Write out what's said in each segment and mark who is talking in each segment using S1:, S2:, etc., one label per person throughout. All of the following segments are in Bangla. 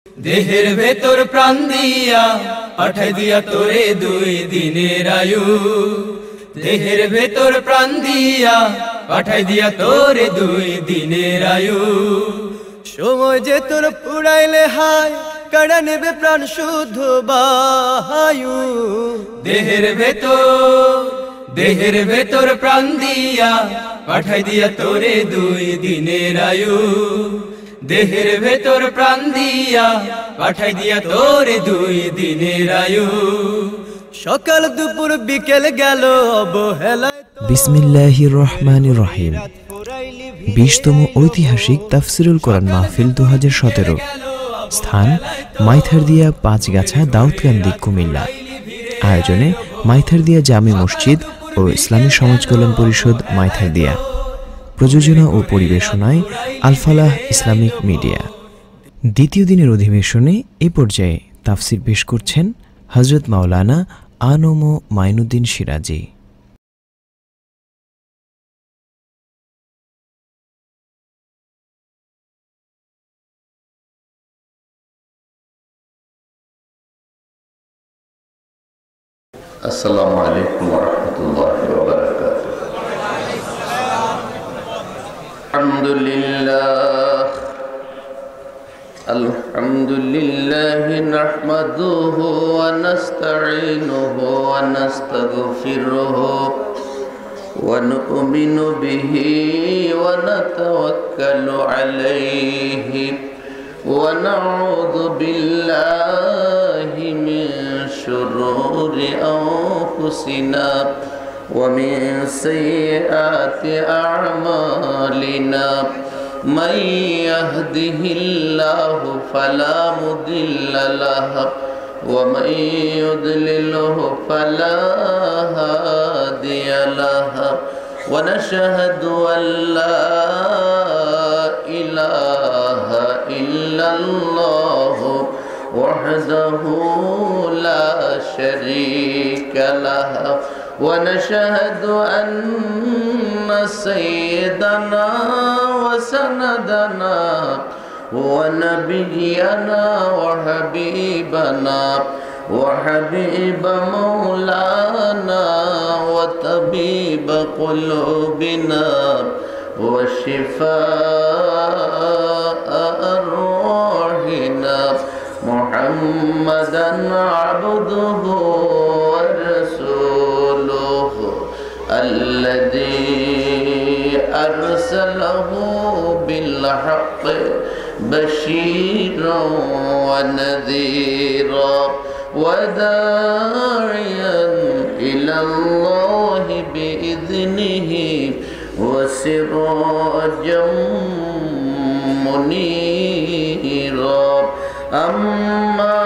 S1: দেহের ভেতর প্রাণ দিয়া পাঠাই দিয়া তোরে 2 দিনের আয়ু। দেহের ভেতর প্রাণ দিয়া পাঠাই দিয়া তোরে 2 দিনের আয়ু।
S2: সময় যে তোর পুরাইলে হায় কাড়া নেবে প্রাণ শুদ্ধ বায়ু।
S1: দেহের ভেতর প্রাণ দিয়া পাঠাই দিয়া তোরে 2 দিনের আয়ু। দেহের ভেতর প্রাণ দিয়া পাঠাই দিয়া তোরে 2 দিনের আয়ু।
S2: সকাল দুপুর বিকেল গেল অবহেলায়।
S3: বিসমিল্লাহির রহমানির রহিম। 20তম ঐতিহাসিক তাফসিরুল কোরআন মাহফিল 2017। স্থান মাইথারদিয়া পাঁচগাছা দাউদকান্দি কুমিল্লা। আয়োজনে মাইথারদিয়া জামি মসজিদ ও ইসলামী সমাজ কল্যাণ পরিষদ মাইথারদিয়া। প্রযোজনা ও পরিবেশনায় আল ফালাহ ইসলামিক মিডিয়া। দ্বিতীয় দিনের অধিবেশনে এ পর্যায়ে তাফসির পেশ করছেন হযরত মাওলানা আনম মাইনুদ্দিন সিরাজি।
S4: আসসালামু আলাইকুম ওয়া রাহমাতুল্লাহি ওয়া বারাকাতুহু। আলহামদুলিল্লাহি নাহমাদুহু ওয়া নাস্তাঈনুহু ওয়া নাস্তাগফিরুহু ওয়া নু'মিনু বিহি ওয়া নাতাওয়াক্কালু আলাইহি ওয়া নাউযু বিল্লাহি মিন শুরুরি আনফুসিনা ওয়া মিন সাইয়্যাতি আ'মালিনা। মান ইয়াহদিহিল্লাহু ফালা মুদিল্লা লাহু ওয়া মান ইউদ্লিলহু ফালা হাদিয়া লাহু। ওয়া নাশহাদু আল লা ইলাহা ইল্লাল্লাহু ওয়াহদাহু লা শারীকা লাহু ওয়া নাশহাদু আন্না সাইয়্যিদানা ওয়া সানাদানা ওয়া নাবিয়্যানা ওয়া হাবিবানা ওয়া হাবিবা মাওলানা ওয়া তাবিবা কুলুবিনা ওয়া শিফাআ আরওয়াহিনা মুহাম্মাদান আবদুহু ওয়া রাসূলুহু আল্লাযী আরসালাহু বিল হাক্কি বাশীরান ওয়া নাযীরা ওয়া দা'iয়ান ইলাল্লাহি বিইذনিহি ওয়া সিরাজাম মুনীরা। أما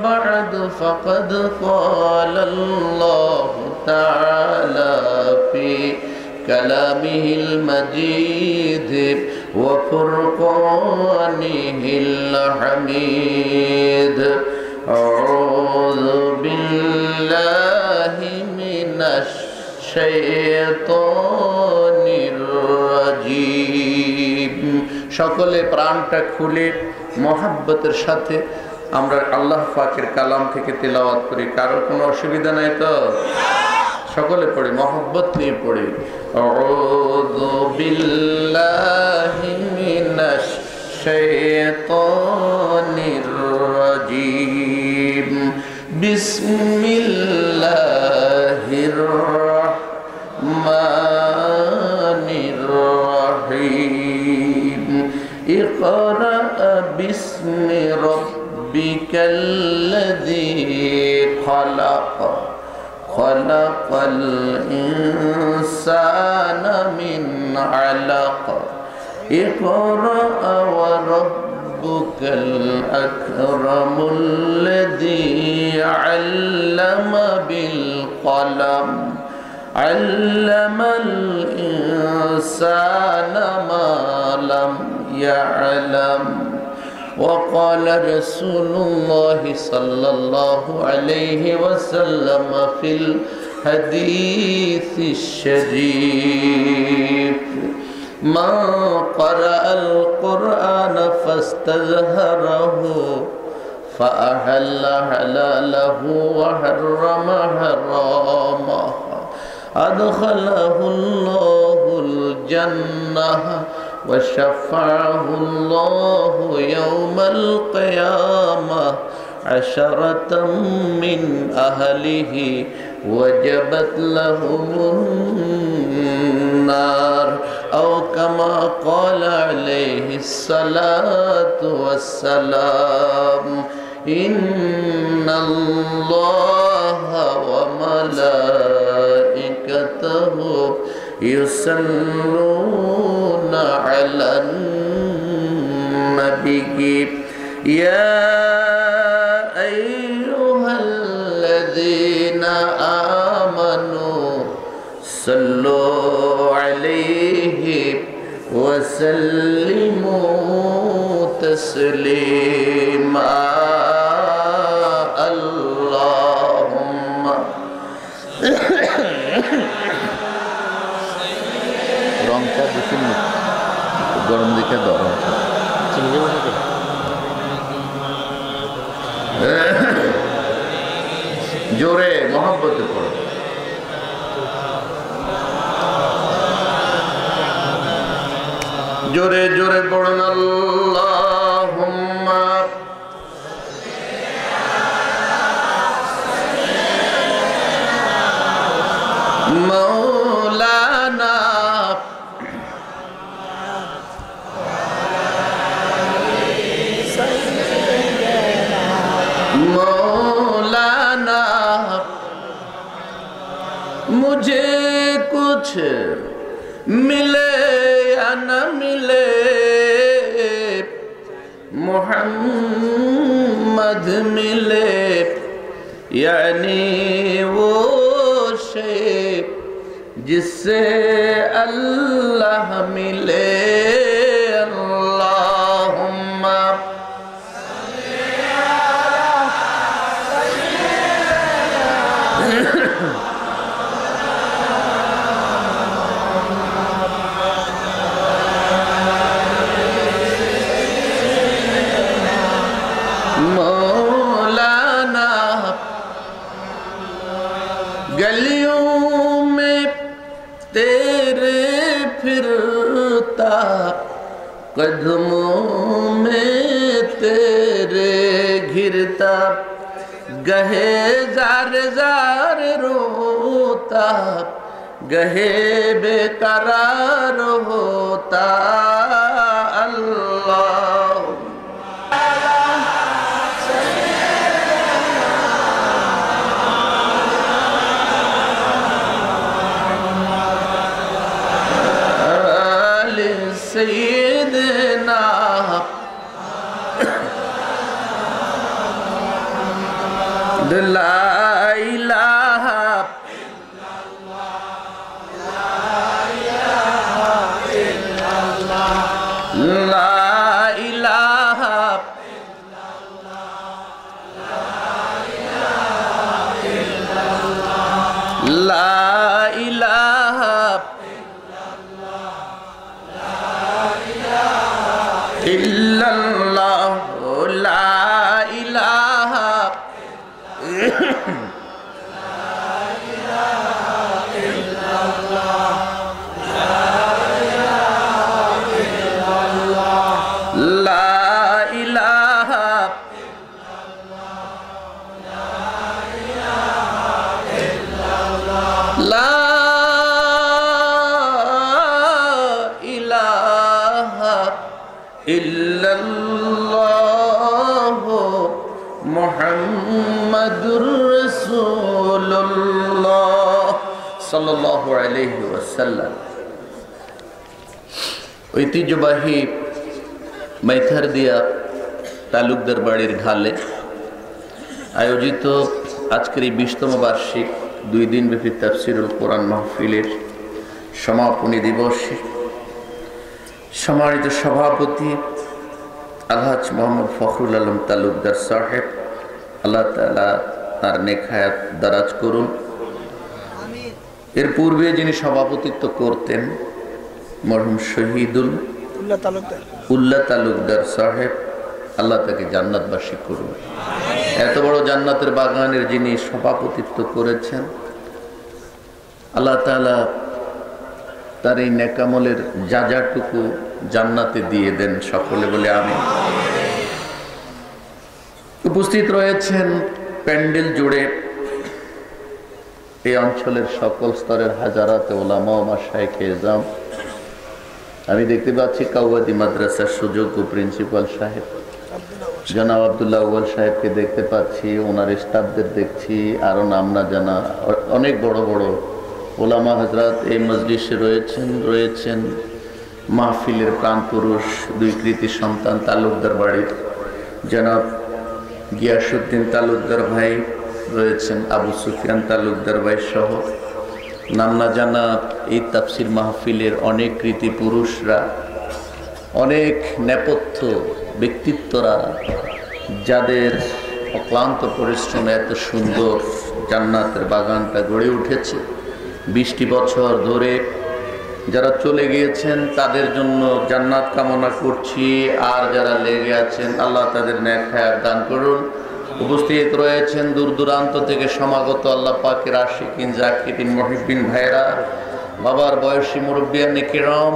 S4: بعد فقد قال الله تعالى في كلامه المجيد وفرقانه الحميد. أعوذ بالله من الشيطان الرجيم. সকলে প্রাণটা খুলে মহাব্বতের সাথে আমরা আল্লাহ পাকের কালাম থেকে তিলাওয়াত করি। কারোর কোনো অসুবিধা নাই তো? সকলে পড়ি, মহব্বত নিয়ে পড়ি। আউযু বিল্লাহি মিনাশ শাইতানির রাজীম। বিসমিল্লাহির রাহমানির রাহিম। ইকরা বিসমি রাব্বিকাল্লাযী খলাক খলাকাল ইনসানা মিন আলাক। ইকরা ওয়া রাব্বুকাল আকরামুল্লাযী আল্লামা বিল কলম আল্লামাল ইনসানা মা লাম يعلم. وقال رسول الله صلى الله عليه وسلم في الحديث الشريف ما قرأ القرآن فاستظهره فأحل حلاله وحرم حرامه أدخله الله الجنة وشفعه الله يوم القيامة عشرة من أهله وجبت لهم النار أو كما قال عليه الصلاة والسلام إن الله وملائكته يصلون على النبي يا أيها الذين آمنوا صلوا عليه وسلموا تسليما اللهم রংটা বেশি গরম দিকে ধরো জোরে মহব্বতে পড়ো জোরে জোরে পড়ুন আল্লাহুম্মা মাওলানা मौलाना मुझे कुछ मिले या न मिले मोहम्मद मिले यानी वो शे जिससे अल्लाह मिले अल्लाहुम्मा मौलाना गलियों में तेरे फिरता कदमों में तेरे घिरता गहे जार जार रोता गहे बेकरार होता अल्लाह सैयदना ला इलाहा ला इलाहा ला इलाहा इल्लल्लाह ला इलाहा ला इलाहा ला इलाहा इल्लल्लाह मुहम्मदुर রাসূলুল্লাহ সাল্লাল্লাহু আলাইহি ওয়াসাল্লাম। ঐতিহ্যবাহী মাইথারদিয়া তালুকদার বাড়ির ঢালে আয়োজিত আজকের এই 20তম বার্ষিক 2 দিনব্যাপী তাফসীরুল কোরআন মাহফিলের সমাপনী দিবসে সম্মানিত সভাপতি আলহাজ মোহাম্মদ ফখরুল আলম তালুকদার সাহেব, আল্লাহ তাআলা তার নেক হায়াত দারাজ করুন। এর পূর্বে যিনি সভাপতিত্ব করতেন মরহুম শহীদুল উল্লাহ তালুকদার সাহেব, আল্লাহ তাকে জান্নাতবাসী করুন। এত বড় জান্নাতের বাগানের যিনি সভাপতিত্ব করেছেন, আল্লাহ তাআলা তার এই নেকামলের যাযাটুকু জান্নাতে দিয়ে দেন। সকলে বলে আমিন। উপস্থিত রয়েছেন প্যান্ডেল জুড়ে এই অঞ্চলের সকল স্তরের হাজারাতে ওলামা ও মাশায়েখে ইজম। আমি দেখতে পাচ্ছি কাউয়াদি মাদ্রাসার সুযোগ্য প্রিন্সিপাল সাহেব জনাব আব্দুল্লাহ আউয়াল সাহেবকে দেখতে পাচ্ছি, ওনার স্টাফদের দেখছি, আরও নাম না জানা অনেক বড় বড় ওলামা হযরত এই মজলিসে রয়েছেন মাহফিলের প্রাণপুরুষ, দুই কৃতি সন্তান তালুকদার বাড়ির জনাব গিয়াসউদ্দিন তালুকদার ভাই রয়েছেন, আবু সুফিয়ান তালুকদার ভাই সহ নাম না জানা এই তাফসির মাহফিলের অনেক কৃতি পুরুষরা, অনেক নেপথ্য ব্যক্তিত্বরা, যাদের অক্লান্ত পরিশ্রমে এত সুন্দর জান্নাতের বাগানটা গড়ে উঠেছে। 20টি বছর ধরে যারা চলে গিয়েছেন তাদের জন্য জান্নাত কামনা করছি, আর যারা লেগে আছেন আল্লাহ তাদের নেক হায়াত দান করুন। উপস্থিত রয়েছেন দূর দূরান্ত থেকে সমাগত আল্লাহ পাকের আশিকিন জাকিরিন মুহিব্বিন ভাইরা, বাবার বয়সী মুরব্বিয়ানে কিরাম,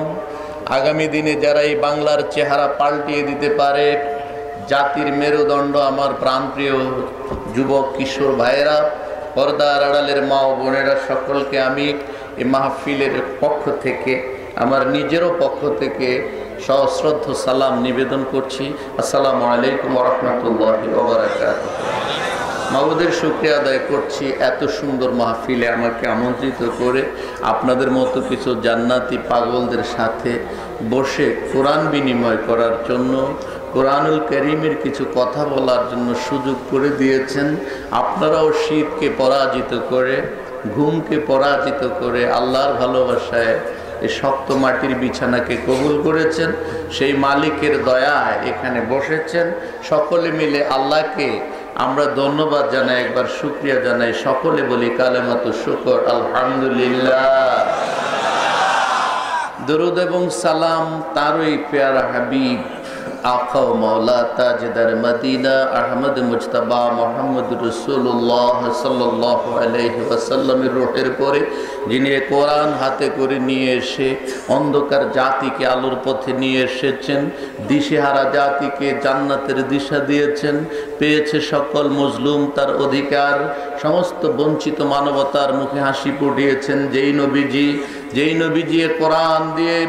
S4: আগামী দিনে যারা এই বাংলার চেহারা পাল্টিয়ে দিতে পারে, জাতির মেরুদণ্ড আমার প্রাণপ্রিয় যুবক কিশোর ভাইয়েরা, পর্দার আড়ালের মা ও বোনেরা, সকলকে আমি এই মাহফিলের পক্ষ থেকে, আমার নিজেরও পক্ষ থেকে সশ্রদ্ধ সালাম নিবেদন করছি। আসসালামু আলাইকুম ওয়া রাহমাতুল্লাহি ওয়া বারাকাতুহু। মাবুদের শুকরিয়া আদায় করছি এত সুন্দর মাহফিলে আমাকে আমন্ত্রিত করে আপনাদের মতো কিছু জান্নাতি পাগলদের সাথে বসে কোরআন বিনিময় করার জন্য, কোরআনুল কারীমের কিছু কথা বলার জন্য সুযোগ করে দিয়েছেন। আপনারাও শীতকে পরাজিত করে, ঘুমকে পরাজিত করে আল্লাহর ভালোবাসায় এই শক্ত মাটির বিছানাকে কবুল করেছেন। সেই মালিকের দয়ায় এখানে বসেছেন। সকলে মিলে আল্লাহকে আমরা ধন্যবাদ জানাই, একবার শুকরিয়া জানাই। সকলে বলি কালেমাতু শুকর, আলহামদুলিল্লাহ। দরুদ এবং সালাম তারই পেয়ারা হাবিব আকা ও মাওলা তাজদার মদিনা আহমদ মুজতবা মোহাম্মদ রাসূলুল্লাহ সাল্লাল্লাহু আলাইহি ওয়াসাল্লামের রূহের পরে, যিনি কোরআন হাতে করে নিয়ে এসে অন্ধকার জাতিকে আলোর পথে নিয়ে এসেছেন, দিশেহারা জাতিকে জান্নাতের দিশা দিয়েছেন, পেয়েছে সকল মজলুম তার অধিকার, সমস্ত বঞ্চিত মানবতার মুখে হাসি ফুটিয়েছেন যেই নবীজি কোরআন দিয়ে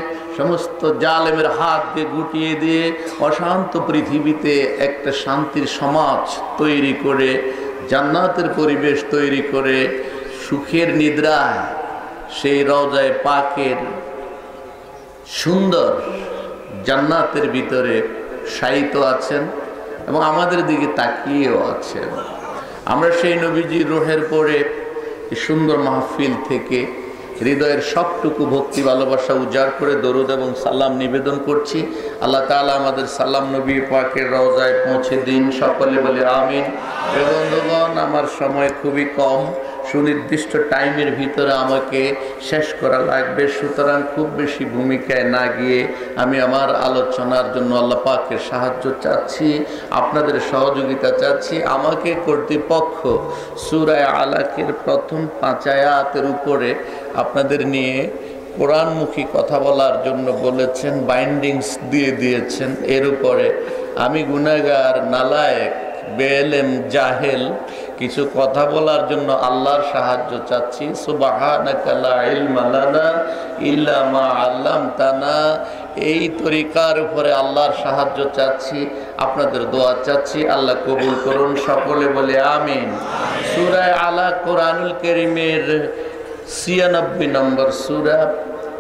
S4: সমস্ত জালেমের হাত দিয়ে গুটিয়ে দিয়ে অশান্ত পৃথিবীতে একটা শান্তির সমাজ তৈরি করে, জান্নাতের পরিবেশ তৈরি করে, সুখের নিদ্রায় সেই রওজায়ে পাকের সুন্দর জান্নাতের ভিতরে শায়িত আছেন এবং আমাদের দিকে তাকিয়েও আছেন। আমরা সেই নবীজির রূহের পরে সুন্দর মাহফিল থেকে হৃদয়ের সবটুকু ভক্তি ভালোবাসা উজাড় করে দরুদ এবং সালাম নিবেদন করছি। আল্লাহ তাআলা আমাদের সালাম নবী পাকের রওজায় পৌঁছে দিন। সকলে বলে আমিন। বন্ধুগণ, আমার সময় খুবই কম, সুনির্দিষ্ট টাইমের ভিতরে আমাকে শেষ করা লাগবে, সুতরাং খুব বেশি ভূমিকায় না গিয়ে আমি আমার আলোচনার জন্য আল্লাহ পাকের সাহায্য চাচ্ছি, আপনাদের সহযোগিতা চাচ্ছি। আমাকে কর্তৃপক্ষ সূরা আলাকের প্রথম 5 আয়াতের উপরে আপনাদের নিয়ে কোরআনমুখী কথা বলার জন্য বলেছেন, বাইন্ডিংস দিয়ে দিয়েছেন। এর উপরে আমি গুনাহগার, নালায়েক, বেএলেম, জাহেল কিছু কথা বলার জন্য আল্লাহর সাহায্য চাচ্ছি। সুবহানাকা লা ইলমা লানা ইল্লা মা আল্লামতানা, এই তরিকার উপরে আল্লাহর সাহায্য চাচ্ছি, আপনাদের দোয়া চাচ্ছি, আল্লাহ কবুল করুন। সকলে বলে আমিন। সূরা আলাক কোরআনুল কারীমের 96 নম্বর সূরা,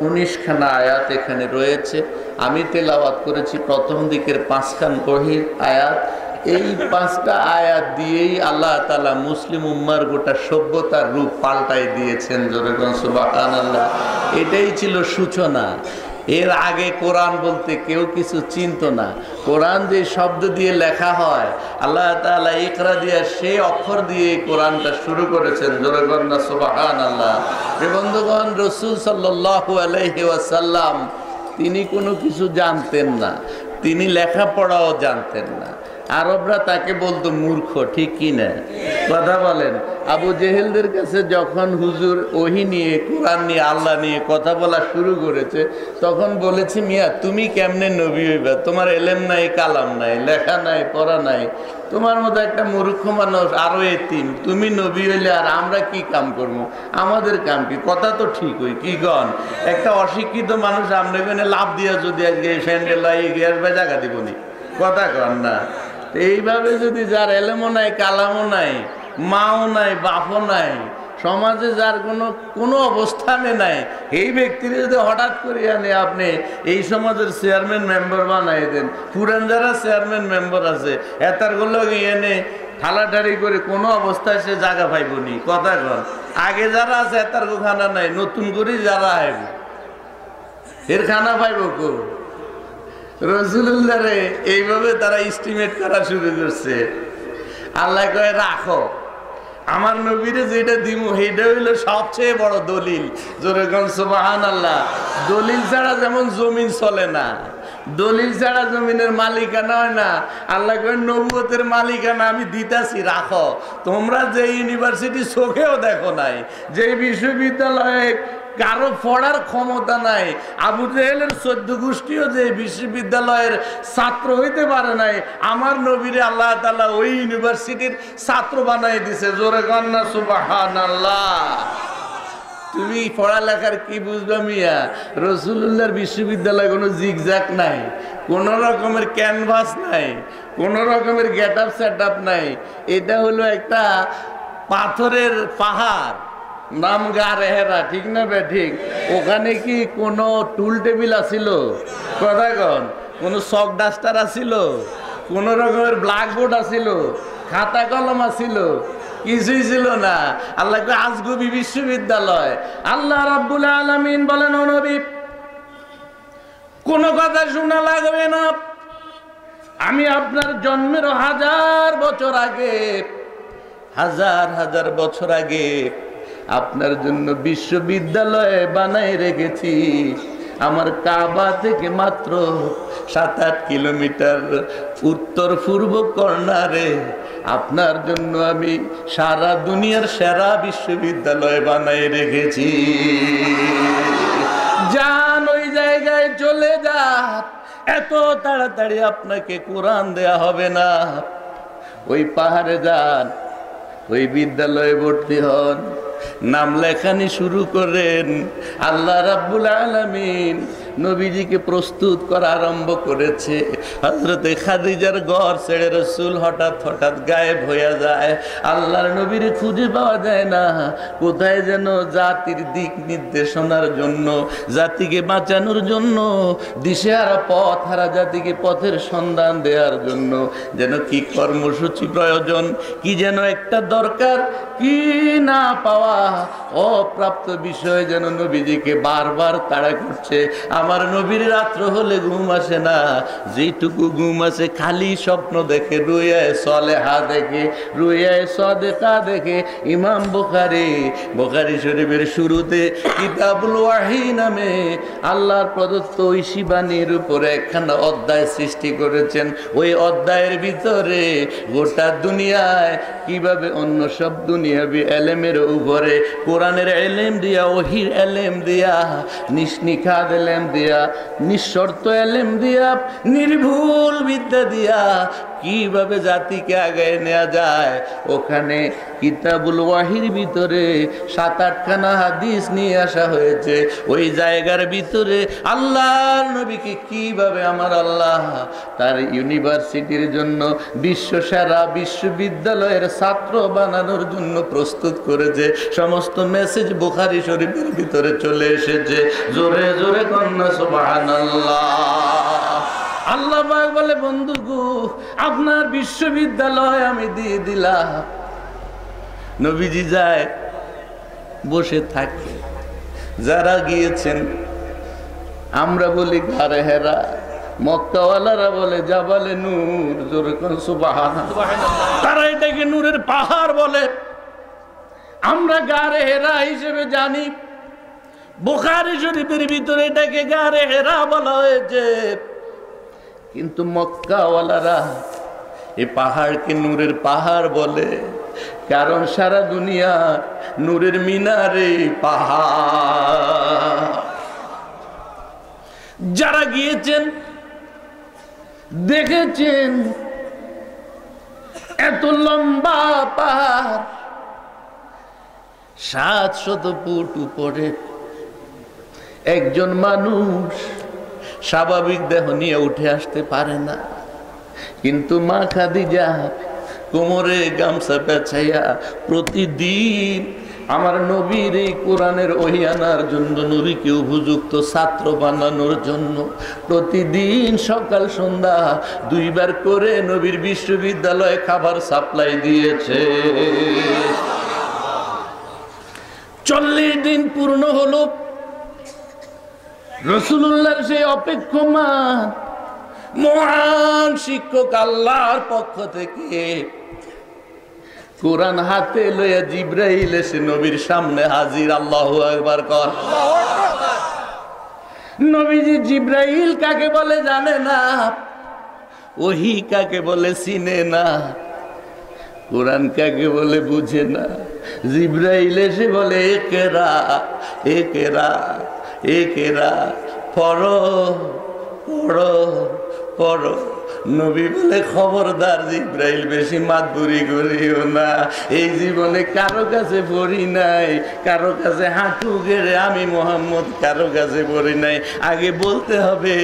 S4: 19 খানা আয়াত এখানে রয়েছে। আমি তেলাওয়াত করেছি প্রথম দিকের 5 খান ওহীর আয়াত। এই 5টা আয়াত দিয়েই আল্লাহ তাআলা মুসলিম উম্মার গোটা সভ্যতার রূপ পাল্টাই দিয়েছেন। জোরে বলুন সুবহানাল্লাহ। এটাই ছিল সূচনা। এর আগে কোরআন বলতে কেউ কিছু চিনত না। কোরআন যে শব্দ দিয়ে লেখা হয়, আল্লাহ তাআলা ইকরা দিয়ে সেই অক্ষর দিয়ে কোরআনটা শুরু করেছেন। জোরে বলুন সুবহানাল্লাহ। বন্ধুগণ, রাসূল সাল্লাল্লাহু আলাইহি ওয়াসাল্লাম তিনি কোনো কিছু জানতেন না, তিনি লেখাপড়াও জানতেন না। আরবরা তাকে বলতো মূর্খ, ঠিক কি না? কথা বলেন। আবু জেহেলদের কাছে যখন হুজুর ওহী নিয়ে, কোরআন নিয়ে, আল্লাহ নিয়ে কথা বলা শুরু করেছে, তখন বলেছি, মিয়া তুমি কেমনে নবী হইবা? তোমার এলেম নাই, কালাম নাই, লেখা নাই, পড়া নাই, তোমার মতো একটা মূর্খ মানুষ আরো এতিম, তুমি নবী হইলে আর আমরা কি কাম করবো? আমাদের কাম কি? কথা তো ঠিক হই কি গণ? একটা অশিক্ষিত মানুষ আমরা এখানে লাভ দিয়া যদি আজকে স্যান্ডেল লাগিয়ে আসবে, জায়গা দিবনি, কথা কন না? এইভাবে যদি যার এলেমও নাই, কালামও নাই, মাও নাই, বাপও নাই, সমাজে যার কোনো অবস্থানে নাই, এই ব্যক্তির যদি হঠাৎ করে আনে আপনি এই সমাজের চেয়ারম্যান মেম্বার বানাই দেন, পুরান যারা চেয়ারম্যান মেম্বার আছে এতারগুলো এনে ঠালাঠালি করে কোনো অবস্থায় সে জায়গা পাইবনি, কথা কন? আগে যারা আছে এতার খানা নাই, নতুন করে যারা আইব এর খানা পাইব কো? রাসূলুল্লাহ রে এইভাবে তারা এস্টিমেট করা শুরু করছে। আল্লাহ কয় রাখো, আমার নবীরে যেটা দিমু সেইটা হইলো সবচেয়ে বড় দলিল। জোরে কোন সুবহানাল্লাহ। দলিল ছাড়া যেমন জমিন চলে না, দলিল ছাড়া জমিনের মালিকানা হয় না। আল্লাহ কয় নবুয়তের মালিকানা আমি দিতাছি, রাখো। তোমরা যে ইউনিভার্সিটি চোখেও দেখো নাই, যে বিশ্ববিদ্যালয়ে কারো পড়ার ক্ষমতা নাই, আবু জেহেলের 14 গোষ্ঠীও যে বিশ্ববিদ্যালয়ের ছাত্র হইতে পারে নাই, আমার নবীরে আল্লাহ তাআলা ওই ইউনিভার্সিটির ছাত্র বানাই দিছে। জোরে কন্না সুবহানাল্লাহ। তুমি পড়ালেখার কি বুঝবা মিয়া? রাসূলুল্লাহর বিশ্ববিদ্যালয়ে কোনো জিগজ্যাগ নাই, কোন রকমের ক্যানভাস নাই, কোন রকমের গেট আপ সেট আপ নাই। এটা হলো একটা পাথরের পাহাড়, নাম গারেহেরা, ঠিক না বে ঠিক? ওখানে কি কোনো টুল টেবিল আছিল? কথা কন? কোনো চক ডাস্টার আছিল? কোন রকমের ব্ল্যাকবোর্ড আছিল? খাতা কলম আছিল? কিছুই ছিল না। আল্লাহ আজগবি বিশ্ববিদ্যালয়। আল্লাহ রাব্বুল আলামিন বলেন, ও নবী কোনো কথা শোনা লাগবে না, আমি আপনার জন্মের 1000 বছর আগে, হাজার হাজার বছর আগে আপনার জন্য বিশ্ববিদ্যালয় বানাই রেখেছি। আমার কাবা থেকে মাত্র 7-8 কিলোমিটার উত্তর পূর্ব কর্নারে আপনার জন্য আমি সারা দুনিয়ার সেরা বিশ্ববিদ্যালয় বানাই রেখেছি। যান ওই জায়গায় চলে যান, এত তাড়াতাড়ি আপনাকে কোরআন দেয়া হবে না। ওই পাহাড়ে যান, ওই বিদ্যালয়ে ভর্তি হন, নাম লেখানি শুরু করেন। আল্লাহ রাব্বুল আলামিন নবীজিকে প্রস্তুত করা আরম্ভ করেছে। হযরতে খাদিজার ঘর ছেড়ে রাসূল হঠাৎ হঠাৎ গায়েব হয়ে যায়। আল্লাহর নবীর খুঁজে পাওয়া যায় না। কোথায় যেন জাতির দিক নির্দেশনার জন্য, জাতিকে বাঁচানোর জন্য, দিশেহারা পথ হারা জাতিকে পথের সন্ধান দেওয়ার জন্য যেন কি কর্মসূচি প্রয়োজন, কি যেন একটা দরকার, কি না পাওয়া অপ্রাপ্ত বিষয় যেন নবীজিকে বারবার তাড়া করছে। আমার নবীর রাত্র হলে ঘুম আসে না, যেটুকু ঘুম আসে খালি স্বপ্ন দেখে, রুয়ায়ে সালেহা দেখে, রুয়ায়ে সাদেকা দেখে। ইমাম বুখারী শরীফের শুরুতে কিতাবুল ওয়াহি নামে আল্লাহর প্রদত্ত ঐশী বাণীর উপরে একখানা অধ্যায় সৃষ্টি করেছেন। ওই অধ্যায়ের ভিতরে গোটা দুনিয়ায় কিভাবে অন্য সব দুনিয়াবি এলেমের উপরে কোরআনের এলেম দিয়া, ওহির এলেম দিয়া, নিষ্নিখাত এলেম দিয়া, নিঃশর্ত এলেম দিয়া, নির্ভুল বিদ্যা দিয়া কিভাবে জাতিকে আগায় নেওয়া যায়। ওখানে কিতাবুল ওয়াহির ভিতরে 7-8 খানা হাদিস নিয়ে আসা হয়েছে। ওই জায়গার ভিতরে আল্লাহর নবীকে কিভাবে আমার আল্লাহ তার ইউনিভার্সিটির জন্য বিশ্বসেরা বিশ্ববিদ্যালয়ের ছাত্র বানানোর জন্য প্রস্তুত করেছে, সমস্ত মেসেজ বুখারী শরীফের ভিতরে চলে এসেছে। জোরে জোরে কন্যা সুবহানাল্লাহ। আল্লাহ পাক বলে, বন্ধু গো, আপনার বিশ্ববিদ্যালয় আমি দিয়ে দিলাম। নবীজি যায়, বসে থাকে। যারা গিয়েছেন আমরা বলি গারে হেরা, মক্কাওয়ালারা বলে জাবালে নূর। জোরে কোন সুবহানাল্লাহ। তারা এটাকে নূরের পাহাড় বলে, আমরা গারে হেরা হিসেবে জানি। বুখারী শরীফের ভিতরে এটাকে গারে হেরা বলা হয়েছে। কিন্তু মক্কাওয়ালারা এই পাহাড়কে নূরের পাহাড় বলে, কারণ সারা দুনিয়া নূরের মিনারে পাহাড়। যারা গিয়েছেন দেখেছেন এত লম্বা পাহাড়, 700 ফুট উপরে একজন মানুষ স্বাভাবিক দেহ নিয়ে উঠে আসতে পারে না। কিন্তু মা খাদিজা কোমরে গামছা পেঁচাইয়া প্রতিদিন আমার নবীর এই কোরআনের ওহী আনার জন্য, নবীকে উপযুক্ত ছাত্র বানানোর জন্য প্রতিদিন সকাল সন্ধ্যা 2 বার করে নবীর বিশ্ববিদ্যালয়ে খাবার সাপ্লাই দিয়েছে। 40 দিন পূর্ণ হলো, রাসূলুল্লাহর সেই অপেক্ষমান মহান শিক্ষক আল্লাহর পক্ষ থেকে কোরআন হাতে লইয়া জিবরাইল এসে নবীর সামনে হাজির। আল্লাহু আকবার কর। নবীজি জিবরাইল কাকে বলে জানে না, ওহী কাকে বলে চিনে না, কোরআন কাকে বলে বুঝে না। জিবরাইল এসে বলে একেরা একেরা একেরা, পড়ো পড়ো পড়ো। নবী বলে খবরদার জিবরাইল, বেশি মাতবুরি করিও না। এই জীবনে কারো কাছে পড়ি নাই, কারো কাছে হাঁটু গেড়ে আমি মোহাম্মদ কারো কাছে পড়ি নাই। আগে বলতে হবে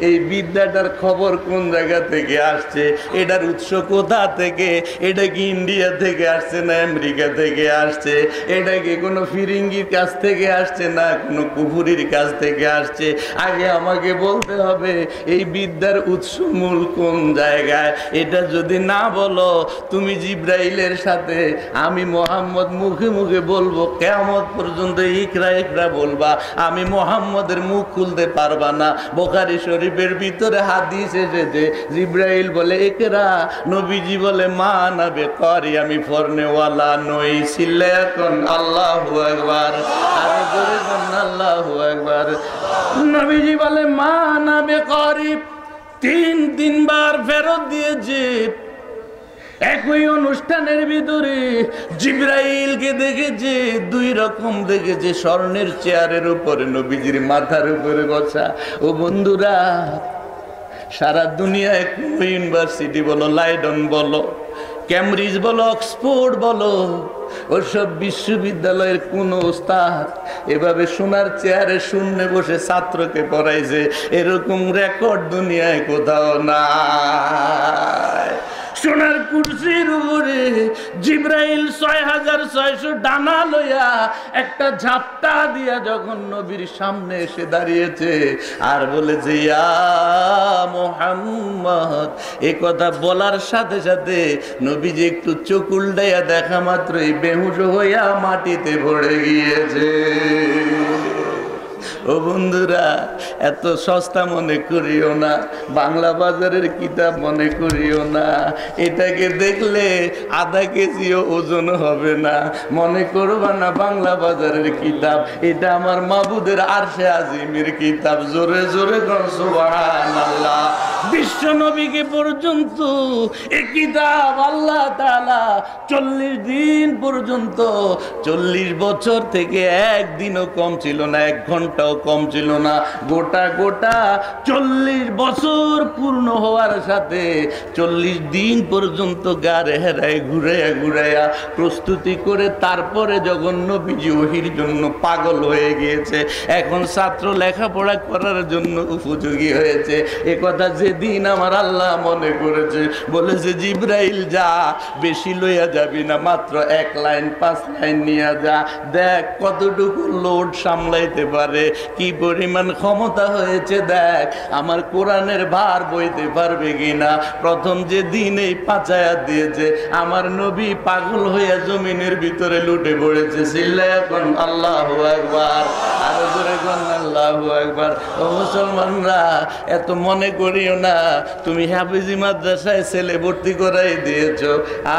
S4: এই বিদ্যাটার খবর কোন জায়গা থেকে আসছে, এটার উৎস কোথা থেকে, এটা কি ইন্ডিয়া থেকে আসছে না আমেরিকা থেকে আসছে, এটা কি কোনো ফিরিঙ্গির কাছ থেকে আসছে না কোনো কুফুরির কাছ থেকে আসছে। আগে আমাকে বলতে হবে এই বিদ্যার উৎস মূল কোন জায়গায়। এটা যদি না বলো তুমি জিবরাইলের সাথে আমি মোহাম্মদ মুখে মুখে বলবো, কিয়ামত পর্যন্ত ইকরা ইকরা বলবা, আমি মোহাম্মদের মুখ খুলতে পারবা না। বুখারী শরীফের ভিতরে হাদিস এসেছে, জিবরাইল বলে ইকরা, নবীজি বলে মা না বেকারি, আমি ফরনেওয়ালা নই। চিল্লা এখন আল্লাহু আকবার, আরে জোরে বলুন আল্লাহু আকবার। নবীজি বলে মা না বেকারি, 3 বার ফেরত দিয়েছে। একই অনুষ্ঠানের ভিতরে জিবরাইলকে দেখেছে 2 রকম দেখেছে। স্বর্ণের চেয়ারের উপরে নবীজির মাথার উপরে বসা। ও বন্ধুরা, সারা দুনিয়ায় কোন ইউনিভার্সিটি বলো, লাইডন বলো, ক্যামব্রিজ বলো, অক্সফোর্ড বলো, ওসব বিশ্ববিদ্যালয়ের কোন ওস্তাদ এভাবে সোনার চেয়ারে শূন্যে বসে ছাত্রকে পড়াইছে এরকম রেকর্ড দুনিয়ায় কোথাও নাই। সোনার কুরসির উপরে জিবরাইল 6600 ডানা লইয়া একটা ঝাপটা দিয়া যখন নবীর সামনে এসে দাঁড়িয়েছে আর বলেছে ইয়া মুহাম্মদ, এই কথা বলার সাথে সাথে নবীজি একটু চোখ উল্টাইয়া দেখা মাত্রই বেহুশ হইয়া মাটিতে পড়ে গিয়েছে। ও বন্ধুরা, এত সস্তা মনে করিও না, বাংলা বাজারের কিতাব মনে করিও না, এটাকে দেখলে আধা কেজিও ওজন হবে না। মনে করবা না বাংলা বাজারের কিতাব, এটা আমার মাবুদের আরশে আজিমের কিতাব। জোরে জোরে কর সুবহানাল্লাহ। বিশ্ব নবীকে পর্যন্ত এই কিতাব আল্লাহ তাআলা 40 দিন পর্যন্ত, 40 বছর থেকে একদিনও কম ছিল না, 1 ঘন্টাও কম ছিল না। গোটা 40 বছর পূর্ণ হওয়ার সাথে 40 দিন পর্যন্ত গারে হেরায় ঘুরাইয়া ঘুরাইয়া প্রস্তুতি করে তারপরে যখন নবীজি ওহীর জন্য পাগল হয়ে গিয়েছে, এখন ছাত্র লেখাপড়া করার জন্য উপযোগী হয়েছে, এ কথা যেদিন আমার আল্লাহ মনে করেছে, বলেছে জিবরাইল যা, বেশি লইয়া যাবি না, মাত্র 1 লাইন 5 লাইন নিয়ে যা, দেখ কতটুকু লোড সামলাইতে পারে, কি পরিমাণ ক্ষমতা হয়েছে, দেখ আমার কোরআনের ভার বইতে পারবে কিনা। প্রথম যে দিন এই 5 আয়াত দিয়েছে, আমার নবী পাগল হইয়া জমিনের ভিতরে লুটে পড়েছে। চিল্লায়া কোন আল্লাহু আকবার, আরো জোরে কোন আল্লাহু আকবার। ও মুসলমানরা, এত মনে করিও না তুমি হাফিজি মাদ্রাসায় ছেলে ভর্তি করাই দিয়েছো,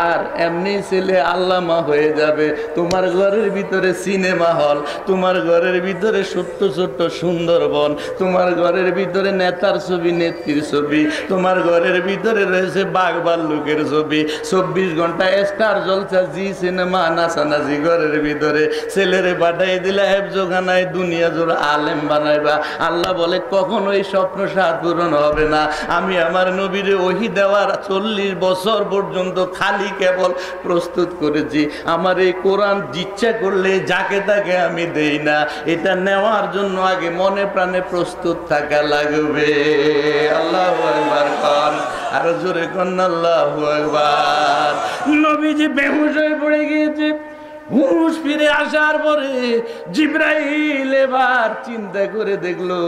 S4: আর এমনি ছেলে আল্লামা হয়ে যাবে। তোমার ঘরের ভিতরে সিনেমা হল, তোমার ঘরের ভিতরে ছোট্ট ছোট্ট সুন্দরবন, তোমার ঘরের ভিতরে নেতার ছবি, নেত্রীর ছবি, তোমার ঘরের ভিতরে রয়েছে বাঘ ভাল্লুকের ছবি, 24 ঘন্টা স্টার জলসা, জি সিনেমা, নাচানাচি ঘরের ভিতরে। ছেলেরে পাঠাই দিলে হেফজোখানায় দুনিয়া জোড়া আলেম বানাইবা। আল্লাহ বলে কখনো এই স্বপ্ন সাধ পূরণ হবে না। আমি আমার নবীরে ওহী দেওয়ার 40 বছর পর্যন্ত খালি কেবল প্রস্তুত করেছি। আমার এই কোরআন ইচ্ছা করলে যাকে তাকে আমি দেই না, এটা নেওয়ার জন্য আগে মনে প্রাণে প্রস্তুত থাকা লাগবে। আল্লাহু আকবার কোন, আর জোরে কোন আল্লাহু আকবার। নবীজি বেহুশ হয়ে পড়ে গিয়েছে। হুঁশ ফিরে আসার পরে জিবরাইল এবার চিন্তা করে দেখলো